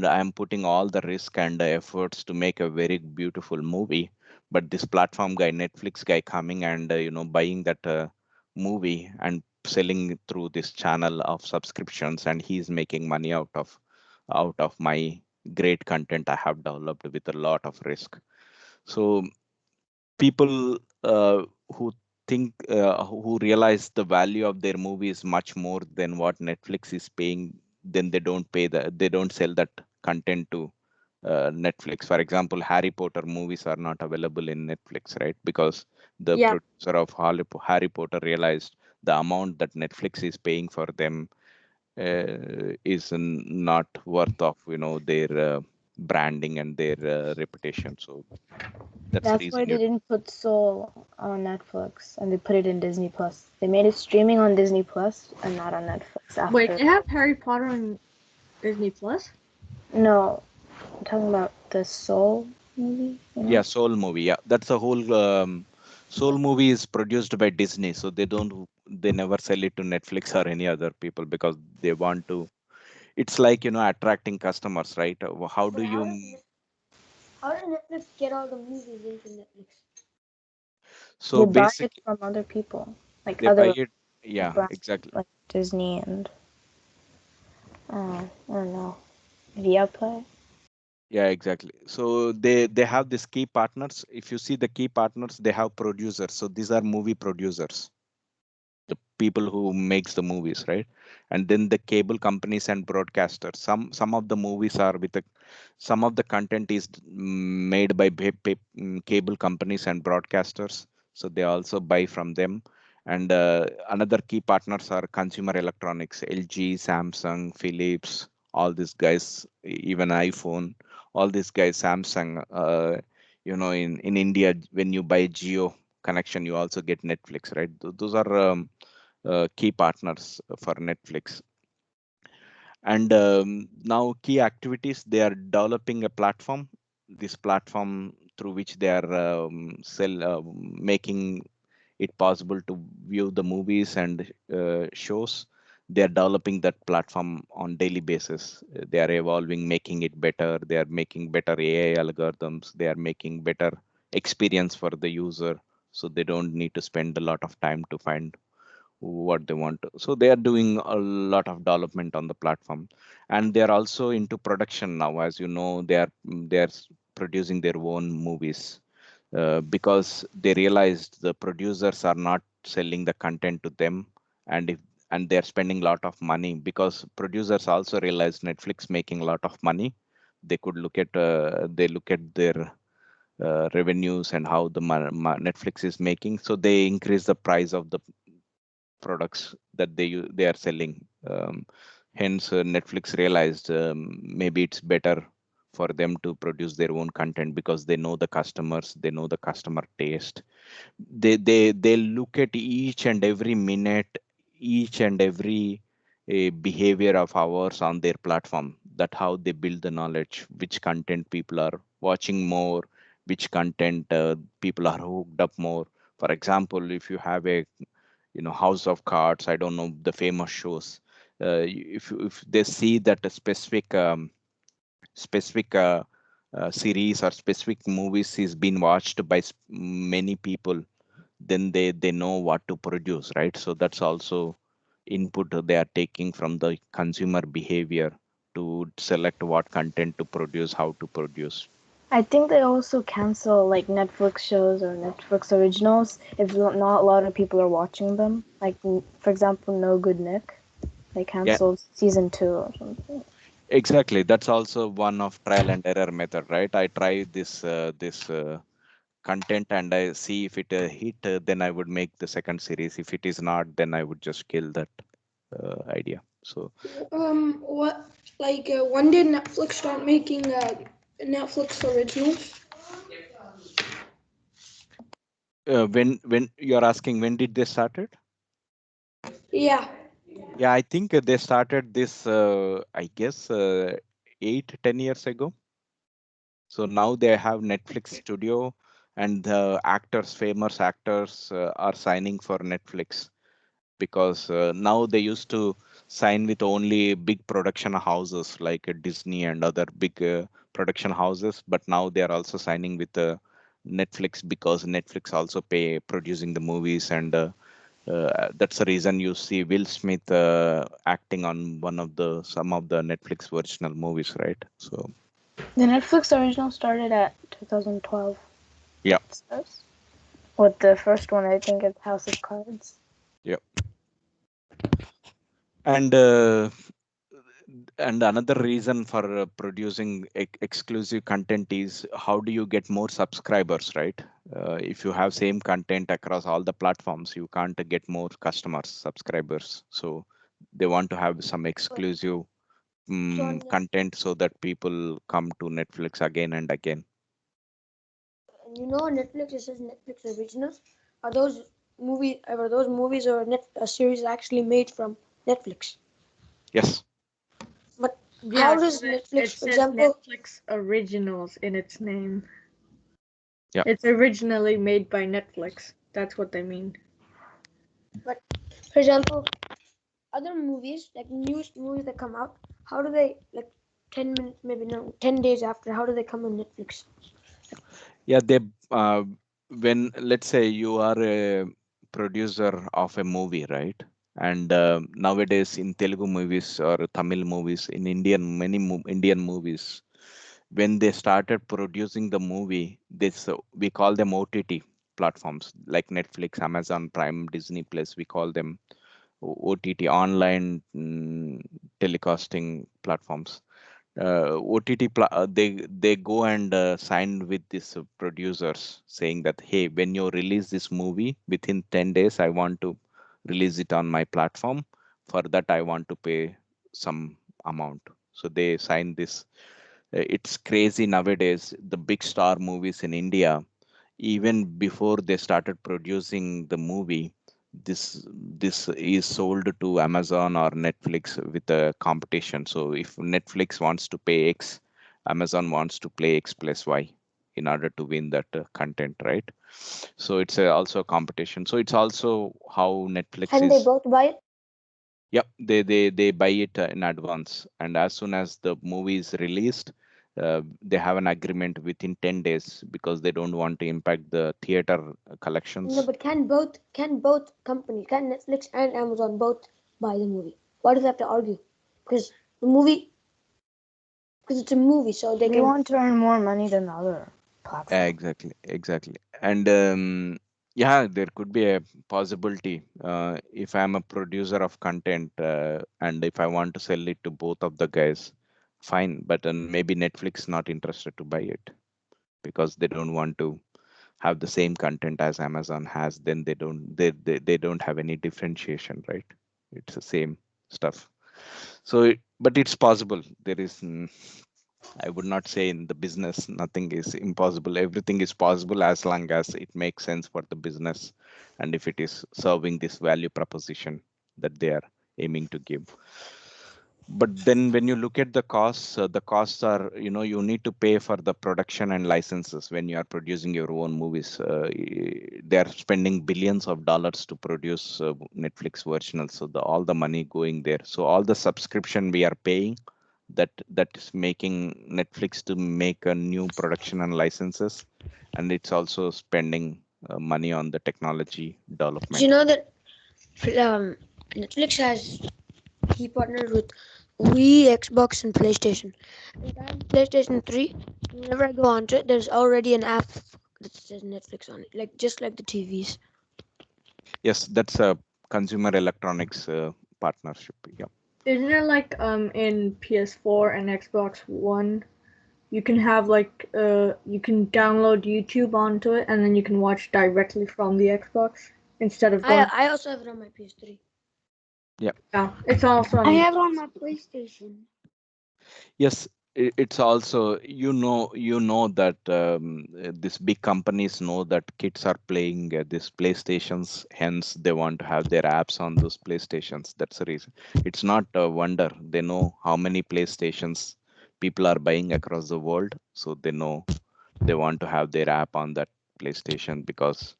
I'm putting all the risk and the efforts to make a very beautiful movie. But this platform guy, Netflix guy, coming and buying that movie and selling it through this channel of subscriptions, and he's making money out of my great content I have developed with a lot of risk. So people who think who realize the value of their movie is much more than what Netflix is paying, then they don't sell that content to Netflix. For example, Harry Potter movies are not available in Netflix, right? Because the Yeah, producer of Harry Potter realized the amount that Netflix is paying for them is not worth of their branding and their reputation. So that's the That's reason why they didn't put Soul on Netflix and they put it in Disney Plus. They made it streaming on Disney Plus and not on Netflix wait, after. they have Harry Potter on Disney Plus? No, I'm talking about the Soul movie, you know? Yeah, Soul movie. Yeah, that's a whole Soul movie is produced by Disney, so they don't they never sell it to Netflix or any other people because they want to. It's like attracting customers, right? How do But you? how does Netflix get all the movies into Netflix? So They buy basic, it from other people, like they buy other it. Yeah, brands, exactly. like Disney and I don't know, Viaplay. Yeah, exactly. So they have these key partners. If you see the key partners, they have producers. So these are movie producers, the people who makes the movies, right? And then the cable companies and broadcasters. Some of the movies are with the, some of the content is made by cable companies and broadcasters, so they also buy from them. And another key partners are consumer electronics, LG, Samsung, Philips, all these guys, even iPhone, all these guys, Samsung. In India, when you buy Geo connection, you also get Netflix, right? Those are key partners for Netflix. And now key activities, they are developing a platform, this platform through which they are making it possible to view the movies and shows. They are developing that platform on daily basis. They are evolving, making it better. They are making better AI algorithms. They are making better experience for the user, so they don't need to spend a lot of time to find what they want. So they are doing a lot of development on the platform, and they are also into production now. As you know, they are producing their own movies because they realized the producers are not selling the content to them, and if and they're spending a lot of money, because producers also realized Netflix making a lot of money. They could look at their revenues and how the Netflix is making, so they increase the price of the products that they are selling. Hence, Netflix realized maybe it's better for them to produce their own content because they know the customers, they know the customer taste. They look at each and every minute, each and every behavior of ours on their platform. That how they build the knowledge, which content people are watching more, which content people are hooked up more. For example, if you have a House of Cards, I don't know, the famous shows, if they see that a specific series or specific movies is being watched by many people, then they know what to produce, right? So that's also input they are taking from the consumer behavior to select what content to produce, how to produce. I think they also cancel like Netflix shows or Netflix originals if not a lot of people are watching them. Like for example, No Good Nick, they Yeah, canceled season 2 or something. exactly. That's also one of trial and error method, right? I try this content and I see if it hit, then I would make the second series. If it is not, then I would just kill that idea. So What, like, when did Netflix start making Netflix originals? when you're asking when did they started? Yeah. Yeah, I think they started this, I guess, 8-10 years ago. So now they have Netflix Studio, and the actors, famous actors, are signing for Netflix, because now they used to sign with only big production houses like Disney and other big production houses, but now they are also signing with Netflix, because Netflix also pay producing the movies. And that's the reason you see Will Smith acting on some of the Netflix original movies, right? So The Netflix original started at 2012. yeah, It says. With the first one, I think it's House of Cards. yeah. And another reason for producing exclusive content is, how do you get more subscribers, right? If you have same content across all the platforms, you can't get more customers, subscribers. So they want to have some exclusive So content so that people come to Netflix again and again. Netflix, it says Netflix originals. Are those movies or a series actually made from Netflix? Yes. But Yeah, how 'cause does it Netflix, for says example, Netflix originals in its name. Yeah. It's originally made by Netflix. That's what they mean. but For example, other movies, like newest movies that come out, how do they, like 10 minutes, maybe no, 10 days after, how do they come on Netflix? Yeah, they when let's say you are a producer of a movie, right? And nowadays in Telugu movies or Tamil movies, in many Indian movies, when they started producing the movie, this we call them OTT platforms like Netflix, Amazon Prime, Disney Plus. We call them OTT, online telecasting platforms. They go and sign with these producers saying that, hey, when you release this movie within 10 days, I want to release it on my platform. For that, I want to pay some amount. So they sign this. It's crazy nowadays. The big star movies in India, even before they started producing the movie, this is sold to Amazon or Netflix with a competition. So if Netflix wants to pay X, Amazon wants to play X plus Y in order to win that content, right? So it's also a competition. So it's also how Netflix Can they is. both buy it? Yep, they buy it in advance, and as soon as the movie is released, they have an agreement within 10 days because they don't want to impact the theater No, collections. but can both companies, can Netflix and Amazon both buy the movie? Why do they have to argue? Because the movie, because it's a movie, so they They can. want to earn more money than the other platform. Exactly. And yeah, there could be a possibility if I'm a producer of content and if I want to sell it to both of the guys, fine. But maybe Netflix not interested to buy it because they don't want to have the same content as Amazon has. Then they don't have any differentiation, right? It's the same stuff. So, but it's possible. There is. I would not say in the business nothing is impossible. Everything is possible as long as it makes sense for the business and if it is serving this value proposition that they are aiming to give. But then when you look at the costs are, you need to pay for the production and licenses when you are producing your own movies. They are spending billions of dollars to produce Netflix originals. So all the money going there. So all the subscription we are paying, that is making Netflix to make a new production and licenses, and it's also spending money on the technology Did development. you know that Netflix has key partners with Wii, Xbox, and PlayStation? And on PlayStation 3, whenever I go onto it, there's already an app that says Netflix on it, like just like the TVs. Yes, that's a consumer electronics partnership. Yeah. Isn't it like in PS4 and Xbox One, you can have like you can download YouTube onto it and then you can watch directly from the Xbox instead of going. I also have it on my PS3. Yeah, it's also I on. have it on my PlayStation. Yes, it's also, you know that these big companies know that kids are playing these PlayStations, hence they want to have their apps on those PlayStations. That's the reason. It's not a wonder. They know how many PlayStations people are buying across the world, so they know they want to have their app on that PlayStation because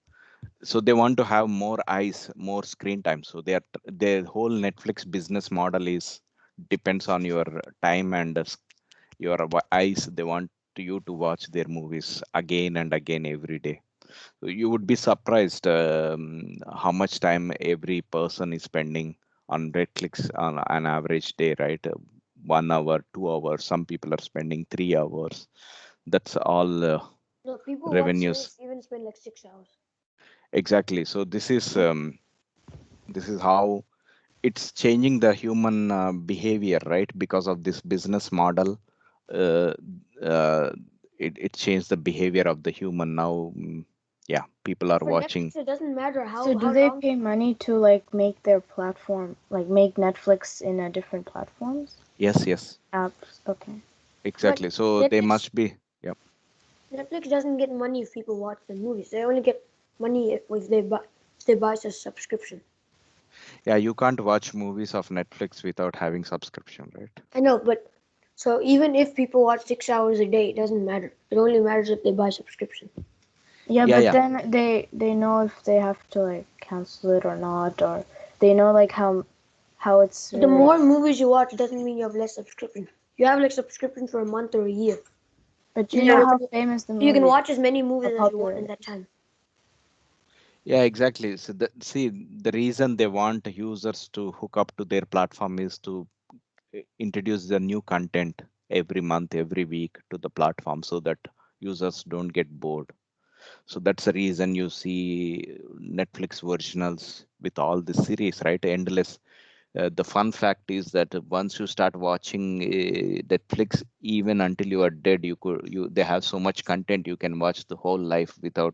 so they want to have more eyes, more screen time. So their whole Netflix business model is depends on your time and your eyes. They want you to watch their movies again and again every day. So you would be surprised how much time every person is spending on Netflix on an average day, right? 1 hour, 2 hours. Some people are spending 3 hours. That's all No, people watch revenues. series even spend like 6 hours. Exactly. So this is how it's changing the human behavior, right? Because of this business model, uh, it changed the behavior of the human. Now, yeah, people are For watching. Netflix, it doesn't matter So do how they long. pay money to like make their platform, like make Netflix in a different platforms? Yes, Apps. Okay. exactly. So they Netflix must be. Yeah, Netflix doesn't get money if people watch the movies. They only get money if they buy a subscription. yeah. You can't watch movies of Netflix without having subscription, right? I know, but so even if people watch 6 hours a day, it doesn't matter. It only matters if they buy subscription. Yeah, Yeah, but yeah. then they know if they have to like cancel it or not, or they know like how it's The really- more movies you watch doesn't mean you have less subscription. You have like subscription for a month or a year. But you Yeah. know how famous the movie You can is. watch as many movies How as you want popular in it that time. Yeah, exactly. So see, the reason they want users to hook up to their platform is to introduce the new content every month, every week to the platform so that users don't get bored. So that's the reason you see Netflix originals with all the series, right? Endless. The fun fact is that once you start watching Netflix, even until you are dead, they have so much content you can watch the whole life without.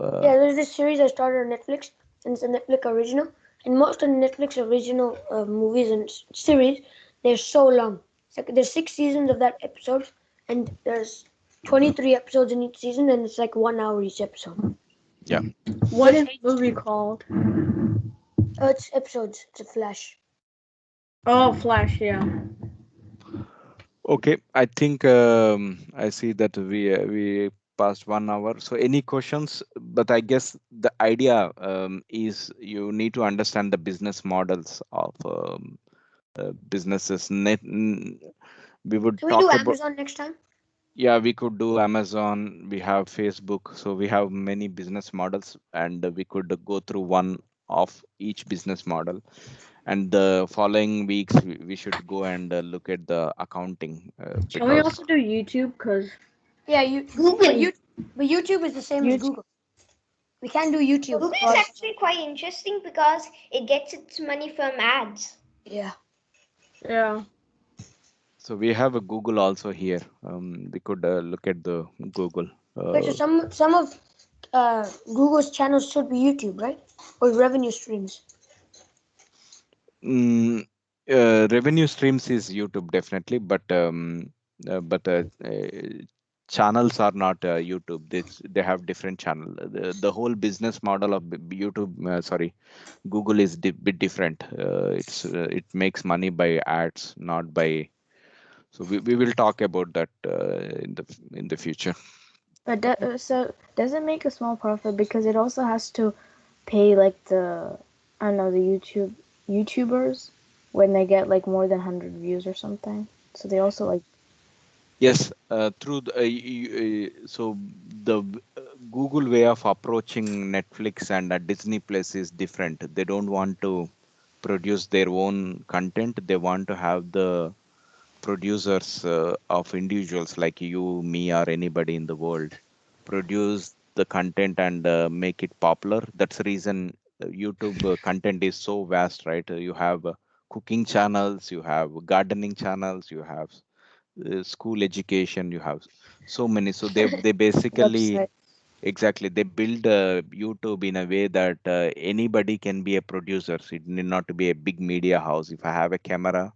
Yeah, there's this series I started on Netflix, and it's a Netflix original. And most of the Netflix original movies and series, they're so long. It's like there's 6 seasons of that episode, and there's 23 episodes in each season, and it's like 1 hour each episode. Yeah. What is the movie called? It's episodes. It's a Flash. Oh, Flash. Yeah. Okay, I think I see that we passed 1 hour. So any questions? But I guess the idea is you need to understand the business models of businesses. We would Can we do talk about. Amazon next time? Yeah, we could do Amazon. We have Facebook, so we have many business models, and we could go through one of each business model. And the following weeks, we should go and look at the accounting Can we because also do YouTube? Cause Yeah, but YouTube is the same as Google. We can do YouTube. Google is actually quite interesting because it gets its money from ads. Yeah. yeah. so we have a Google also here. We could look at the Google. Wait, so some of Google's channels should be YouTube, right? Or revenue streams. Revenue streams is YouTube definitely, but channels are not YouTube. They have different channel. The whole business model of YouTube, sorry, Google is bit different. It makes money by ads, not by. So we will talk about that in the future. But so does it make a small profit because it also has to pay like the I don't know the YouTubers when they get like more than 100 views or something. So they also like Yes, through so the Google way of approaching Netflix and Disney Plus is different. They don't want to produce their own content. They want to have the producers of individuals like you, me, or anybody in the world produce the content and make it popular. That's the reason YouTube content is so vast, right? You have cooking channels, you have gardening channels, you have school education, you have so many. So they basically website. exactly they build YouTube in a way that anybody can be a producer. So it need not to be a big media house. If I have a camera,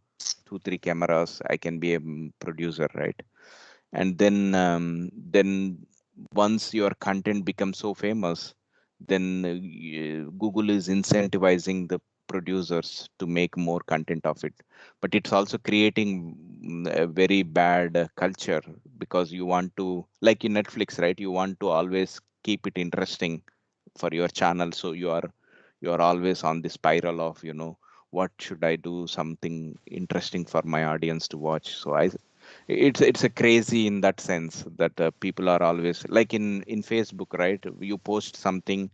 2 3 cameras, I can be a producer, right? And then once your content becomes so famous, then Google is incentivizing the producers to make more content of it. But it's also creating a very bad culture because you want to, like in Netflix, right? You want to always keep it interesting for your channel, so you are always on the spiral of what should I do something interesting for my audience to watch. So it's a crazy in that sense that people are always like in Facebook, right? You post something,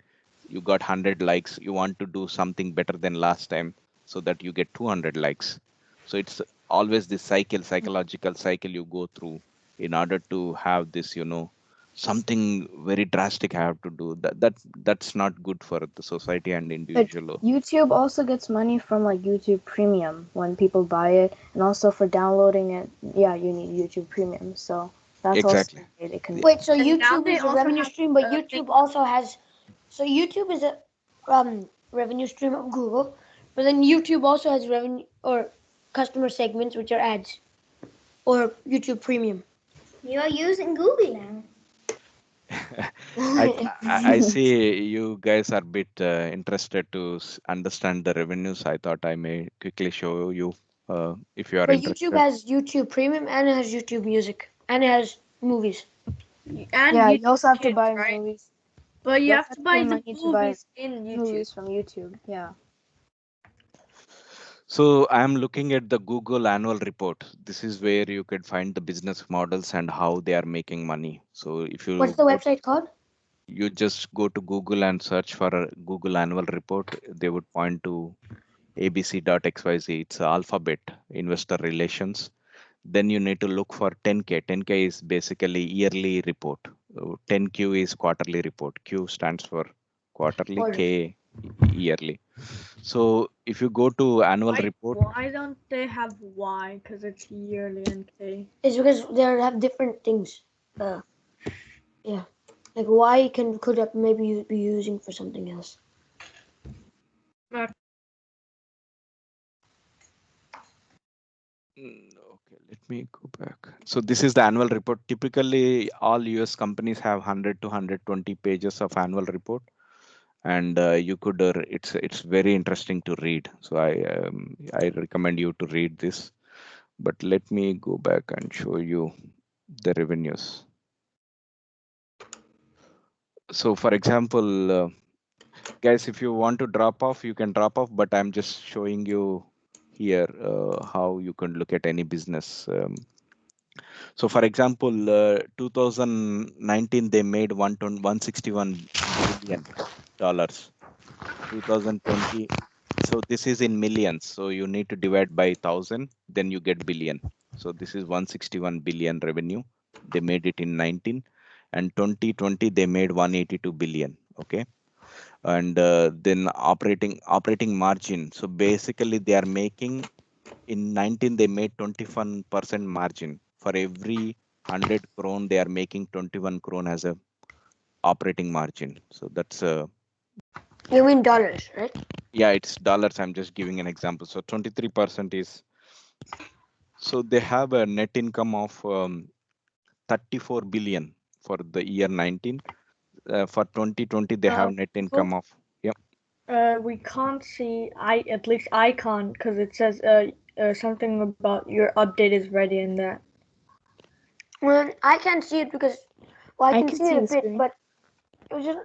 you got 100 likes, you want to do something better than last time so that you get 200 likes. So it's always this psychological cycle you go through in order to have this something very drastic I have to do. That's not good for the society and But individual. YouTube also gets money from like YouTube Premium when people buy it, and also for downloading it. Yeah, you need YouTube Premium, so that's Exactly. also a way they can. Wait, so And now YouTube they is a also revenue have, stream, but uh, YouTube also has. So YouTube is a revenue stream of Google, but then YouTube also has revenue or customer segments, which are ads or YouTube Premium. You are using Google now. I see you guys are a bit interested to understand the revenues. I thought I may quickly show you if you are But YouTube interested. has YouTube Premium and it has YouTube Music and it has movies. and Yeah, YouTube you also have to Kids, buy right? movies. But you You have also to have to pay buy the money to buy movies in YouTube. movies from YouTube. Yeah. So I'm looking at the Google annual report. This is where you could find the business models and how they are making money. So if What's you the go, website called? you just go to Google and search for a Google annual report, they would point to abc.xyz. It's Alphabet Investor Relations. Then you need to look for 10K. 10K is basically yearly report. 10Q is quarterly report. Q stands for quarterly, Or K yearly. So if you go to annual report, Why don't they have Y? Because it's yearly and K. it's because they have different things. Yeah, like why could have maybe you be using for something else. okay, let me go back. So this is the annual report. Typically, all US companies have 100 to 120 pages of annual report, and you could it's very interesting to read. So I recommend you to read this. But let me go back and show you the revenues. So for example, guys, if you want to drop off, you can drop off, but I'm just showing you here how you can look at any business. So for example, 2019, they made 161 billion dollars. 2020, so this is in millions. So you need to divide by 1,000, then you get billion. So this is 161 billion revenue. They made it in 19, and 2020 they made 182 billion. Okay, and then operating margin. So basically, they are making in 19 they made 21% margin. For every 100 crore, they are making 21 crore as a operating margin. So that's You mean dollars, right? yeah, it's dollars. I'm just giving an example. So 23% is, so they have a net income of 34 billion for the year 19. For 2020, they have net income of, yeah. We can't see. At least I can't, because it says something about your update is ready in that. Well, I can't see it because, well, I can see it a the bit, screen. but it was just,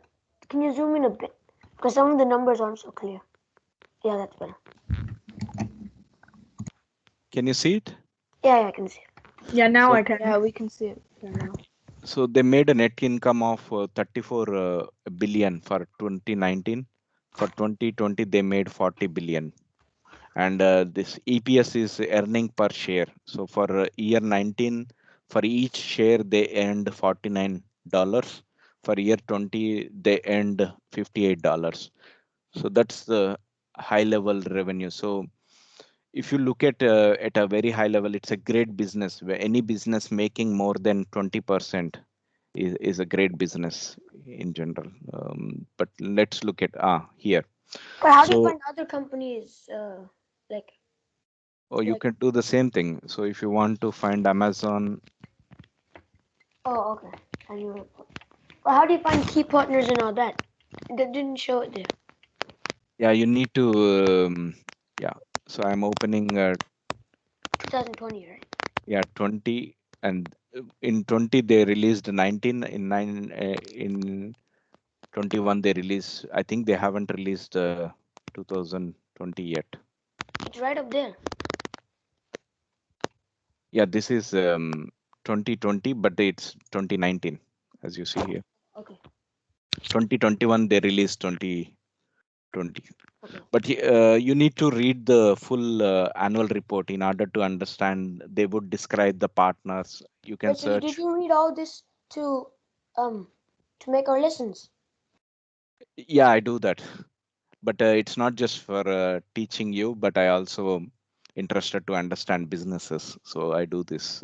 can you zoom in a bit? Because some of the numbers aren't so clear. Yeah, that's better. Can you see it? Yeah, I can see it. Yeah, now So- I can. Yeah, we can see it now. So they made a net income of 34 billion for 2019. For 2020, they made 40 billion. And this EPS is earning per share. So for year 19, for each share, they earned $49. For year 20, they earned $58. So that's the high level revenue. So if you look at a very high level, it's a great business. Where any business making more than 20% is a great business in general. But let's look at here. But how do you So, find other companies like? or you Like- can do the same thing. So if you want to find Amazon, Oh, okay. Well, how do you find key partners and all that? That didn't show it there. yeah, you need to, yeah. So I'm opening, 2020, right? yeah, 20, and in 20 they released 19. In 21 they released. I think they haven't released 2020 yet. It's right up there. Yeah, this is 2020, but it's 2019, as you see here. Okay. 2021 they released 2020. Okay. But you need to read the full annual report in order to understand. They would describe the partners. You can Wait, so did search. you read all this to make our lessons? Yeah, I do that. But it's not just for teaching you, but I also interested to understand businesses. So I do this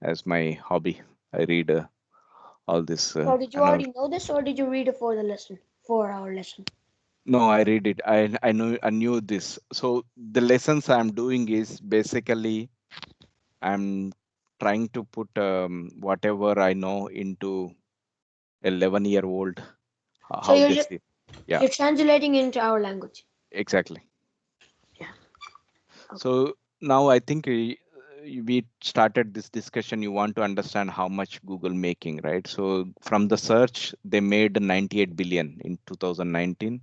as my hobby. I read all this. Or did you Annual. already know this, or did you read it for the lesson, for our lesson? No, I read it. I knew this. So the lessons I'm doing is basically I'm trying to put whatever I know into 11-year-old. So How you're they just, see. Yeah, you're translating into our language. exactly. Yeah. Okay. So now I think we started this discussion. You want to understand how much Google making, right? So from the search, they made 98 billion in 2019,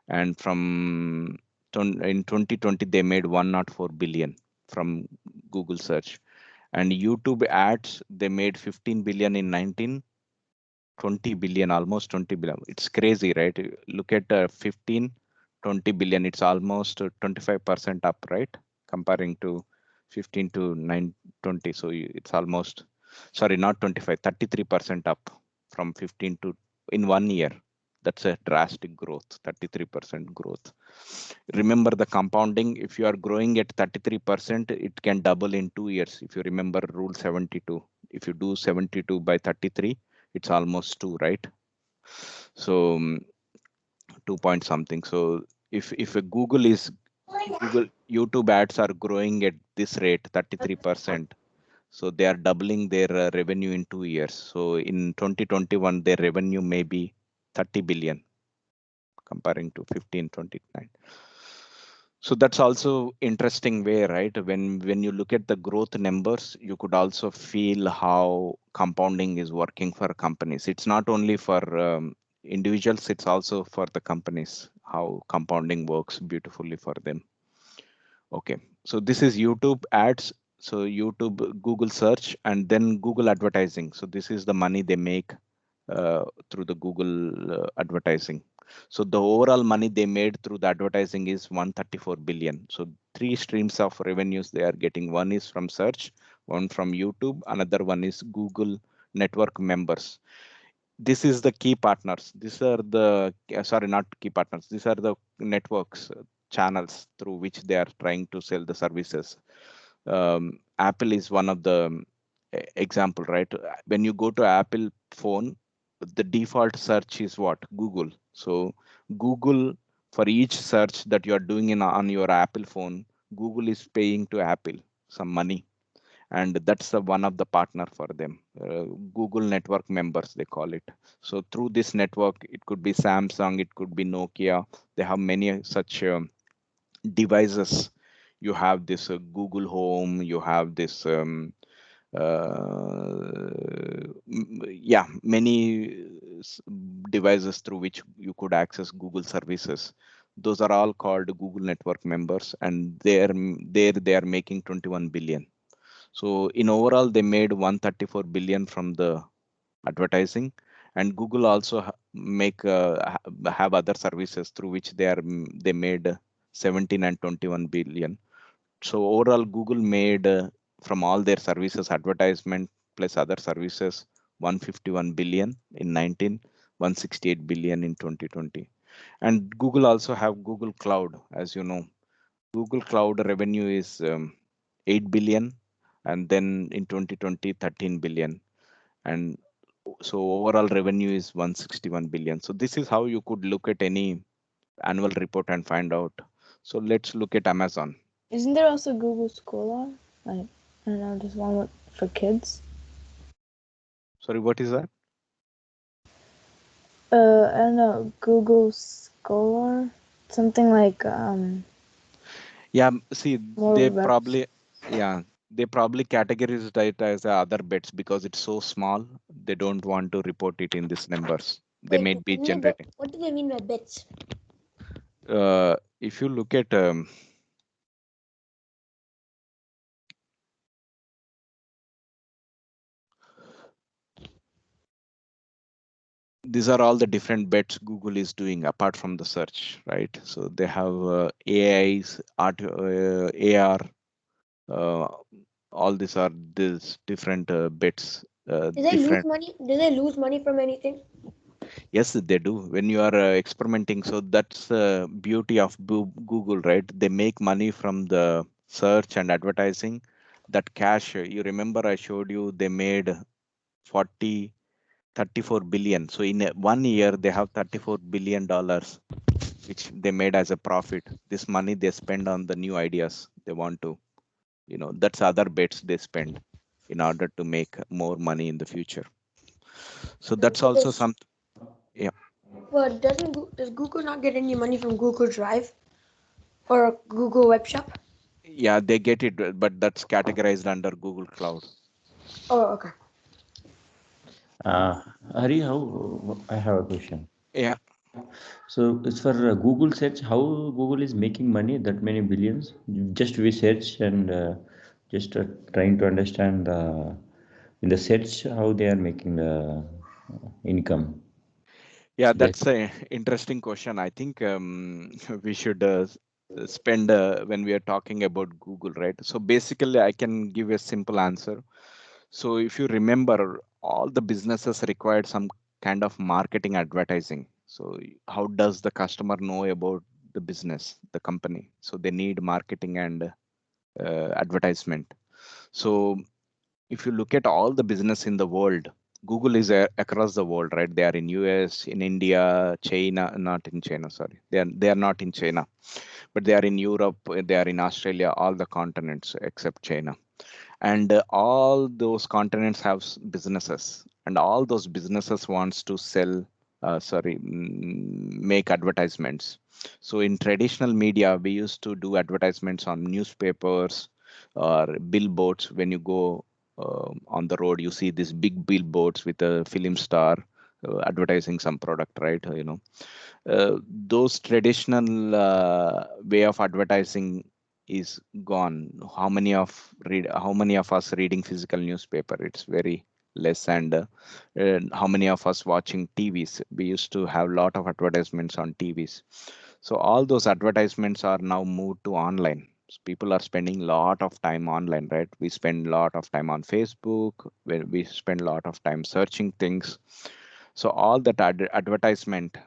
and from in 2020 they made 104 billion from Google search, and YouTube ads they made 15 billion in 19, 20 billion, almost 20 billion. It's crazy, right? Look at 15, 20 billion. It's almost 25% up, right? Comparing to 15 to 920. So it's almost, sorry, not 25, 33% up from 15 to in 1 year. That's a drastic growth, 33% growth. Remember the compounding. If you are growing at 33%, it can double in 2 years. If you remember rule 72, if you do 72 by 33, it's almost 2, right? So 2 point something. So if a Google YouTube ads are growing at this rate, 33%, so they are doubling their revenue in 2 years. So in 2021 their revenue may be 30 billion comparing to 1529. So that's also interesting way, right? When you look at the growth numbers, you could also feel how compounding is working for companies. It's not only for individuals, it's also for the companies, how compounding works beautifully for them. Okay, so this is YouTube ads. So YouTube, Google search, and then Google advertising. So this is the money they make through the Google advertising. So the overall money they made through the advertising is 134 billion. So 3 streams of revenues they are getting. One is from search, one from YouTube, another one is Google network members. This is the key partners. These are the, sorry, not key partners. These are the networks, channels through which they are trying to sell the services. Apple is one of the example, right? When you go to Apple phone, the default search is what? Google. So Google, for each search that you are doing on your Apple phone, Google is paying to Apple some money, and that's one of the partner for them. Google network members they call it. So through this network, it could be Samsung, it could be Nokia. They have many such devices. You have this Google Home, you have this many devices through which you could access Google services. Those are all called Google network members, and there they are making 21 billion. So in overall, they made 134 billion from the advertising, and Google also have other services through which they made 17 and 21 billion. So overall, Google made from all their services, advertisement plus other services, 151 billion in 19, 168 billion in 2020. And Google also have Google Cloud, as you know. Google Cloud revenue is 8 billion, and then in 2020, 13 billion. And so overall revenue is 161 billion. So this is how you could look at any annual report and find out. So let's look at Amazon. Isn't there also Google Scholar? Like, I don't know, just one for kids? Sorry, what is that? I don't know, Google Scholar? Something like, Yeah, see, more they reps. probably, yeah, they probably categorize it as other bets because it's so small. They don't want to report it in these numbers. They Wait, may be isn't it generating. what do they mean by bits? If you look at these are all the different bets Google is doing apart from the search, right? So they have AIs, AR, all these are these different bets. Do they lose money? Do they lose money from anything? Yes, they do. When you are experimenting, so that's the beauty of Google, right? They make money from the search and advertising. That cash, you remember I showed you, they made 34 billion. So in 1 year, they have $34 billion, which they made as a profit. This money they spend on the new ideas they want to, that's other bets they spend in order to make more money in the future. So that's also some, yeah. Well, does Google not get any money from Google Drive or Google Web Shop? Yeah, they get it, but that's categorized under Google Cloud. Oh, okay. Hari, I have a question. Yeah. So it's for Google search. How Google is making money that many billions? Just we search and just trying to understand in the search how they are making the income. Yeah, That that's a interesting question. I think we should spend when we are talking about Google, right? So basically, I can give a simple answer. So if you remember, all the businesses required some kind of marketing advertising. So how does the customer know about the business, the company? So they need marketing and advertisement. So if you look at all the business in the world, Google is across the world, right? They are in US, in India, China, not in China, sorry. They are not in China, but they are in Europe, they are in Australia, all the continents except China. And all those continents have businesses, and all those businesses wants to sell, make advertisements. So in traditional media, we used to do advertisements on newspapers or billboards. When you go on the road, you see these big billboards with a film star advertising some product, right? Those traditional way of advertising is gone. How many of us reading physical newspaper? It's very less. And how many of us watching TVs? We used to have a lot of advertisements on TVs. So all those advertisements are now moved to online. So people are spending a lot of time online, right? We spend a lot of time on Facebook, where we spend a lot of time searching things. So all that advertisement,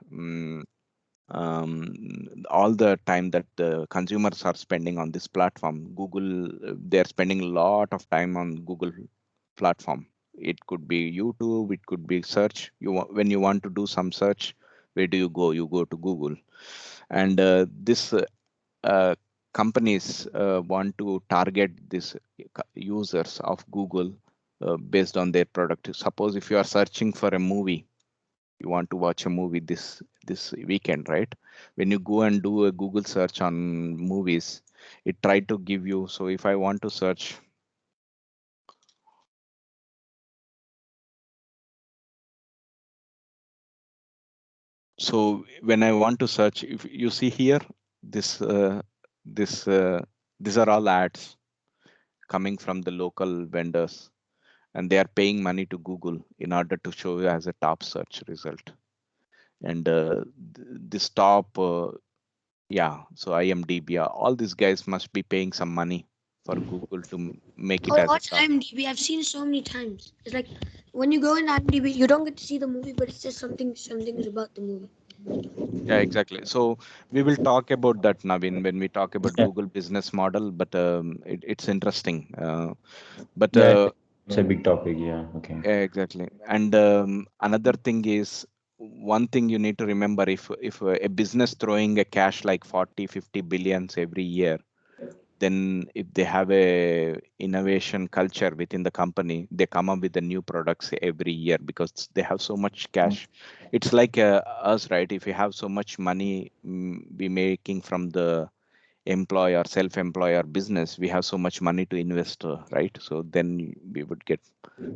all the time that the consumers are spending on this platform, Google, they're spending a lot of time on Google platform. It could be YouTube, it could be search. When you want to do some search, where do you go? You go to Google. And this companies want to target these users of Google based on their product. Suppose if you are searching for a movie, you want to watch a movie this weekend, right? When you go and do a Google search on movies, it try to give you. So if I want to search, so when I want to search, if you see here, this this these are all ads coming from the local vendors, and they are paying money to Google in order to show you as a top search result. And this top yeah, so IMDb, all these guys must be paying some money for Google to make it Oh, as a watch top. IMDb. I've seen it so many times. It's like when you go in IMDb, you don't get to see the movie, but it's just something is about the movie. Yeah, exactly. So we will talk about that, Navin, when we talk about yeah, Google business model, but it's interesting. But yeah, it's a big topic. Yeah, okay. yeah, exactly. And another thing is, one thing you need to remember, if a business throwing a cash like 40, 50 billions every year, then if they have a innovation culture within the company, they come up with the new products every year because they have so much cash. It's like us, right? If you have so much money we making from the employer, self-employer business, we have so much money to invest, right? So then we would get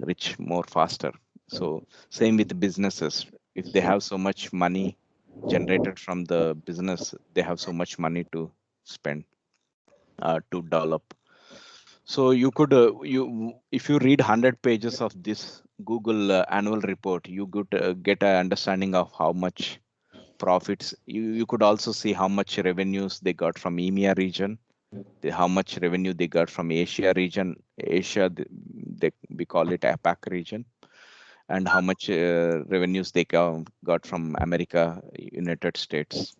rich more faster. So same with businesses. If they have so much money generated from the business, they have so much money to spend to develop. So you could if you read 100 pages of this Google annual report, you could get an understanding of how much profits. You could also see how much revenues they got from EMEA region, how much revenue they got from Asia region. Asia, we call it APAC region, and how much revenues they got from America, United States.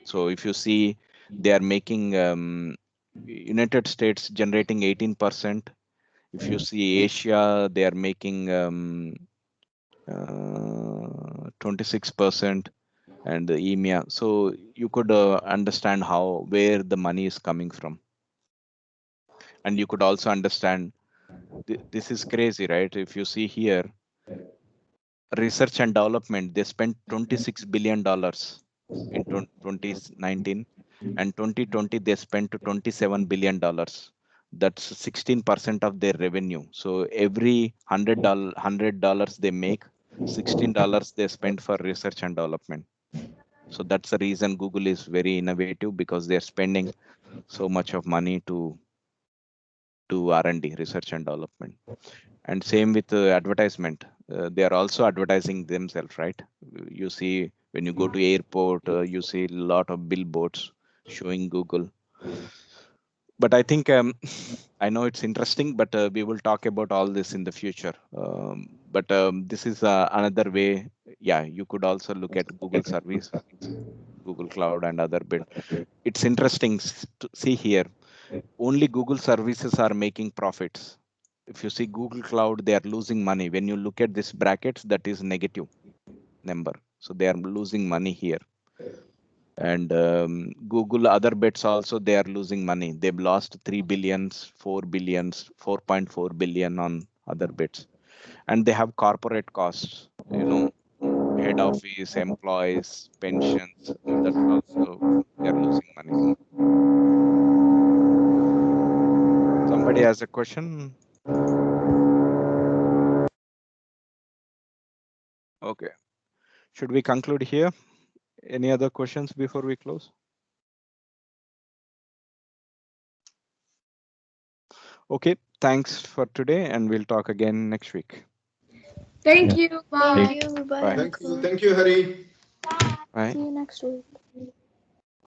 So if you see, they are making United States generating 18%. If you see Asia, they are making 26%, and the EMEA. So you could understand how where the money is coming from, and you could also understand this is crazy, right? If you see here, research and development, they spent $26 billion in 2019, and 2020 they spent $27 billion. That's 16% of their revenue. So every $100 they make, $16 they spend for research and development. So that's the reason Google is very innovative, because they're spending so much of money to do R&D, research and development. And same with advertisement. They are also advertising themselves, right? You see, when you go to airport, you see a lot of billboards showing Google. But I think I know it's interesting, but we will talk about all this in the future. But this is another way. Yeah, you could also look at Google service, Google Cloud, and other bit. It's interesting to see here. Only Google services are making profits. If you see Google Cloud, they are losing money. When you look at this brackets, that is negative number. So they are losing money here. And Google other bets also, they are losing money. They've lost 3 billions, 4 billions, 4.4 billion on other bets. And they have corporate costs, you know, head office, employees, pensions, that also they are losing money. Somebody has a question? Okay. Should we conclude here? Any other questions before we close? Okay, thanks for today, and we'll talk again next week. Thank you. Bye. Thank you. Bye. Bye. Uncle. Thank you, Hari. Bye. See you next week.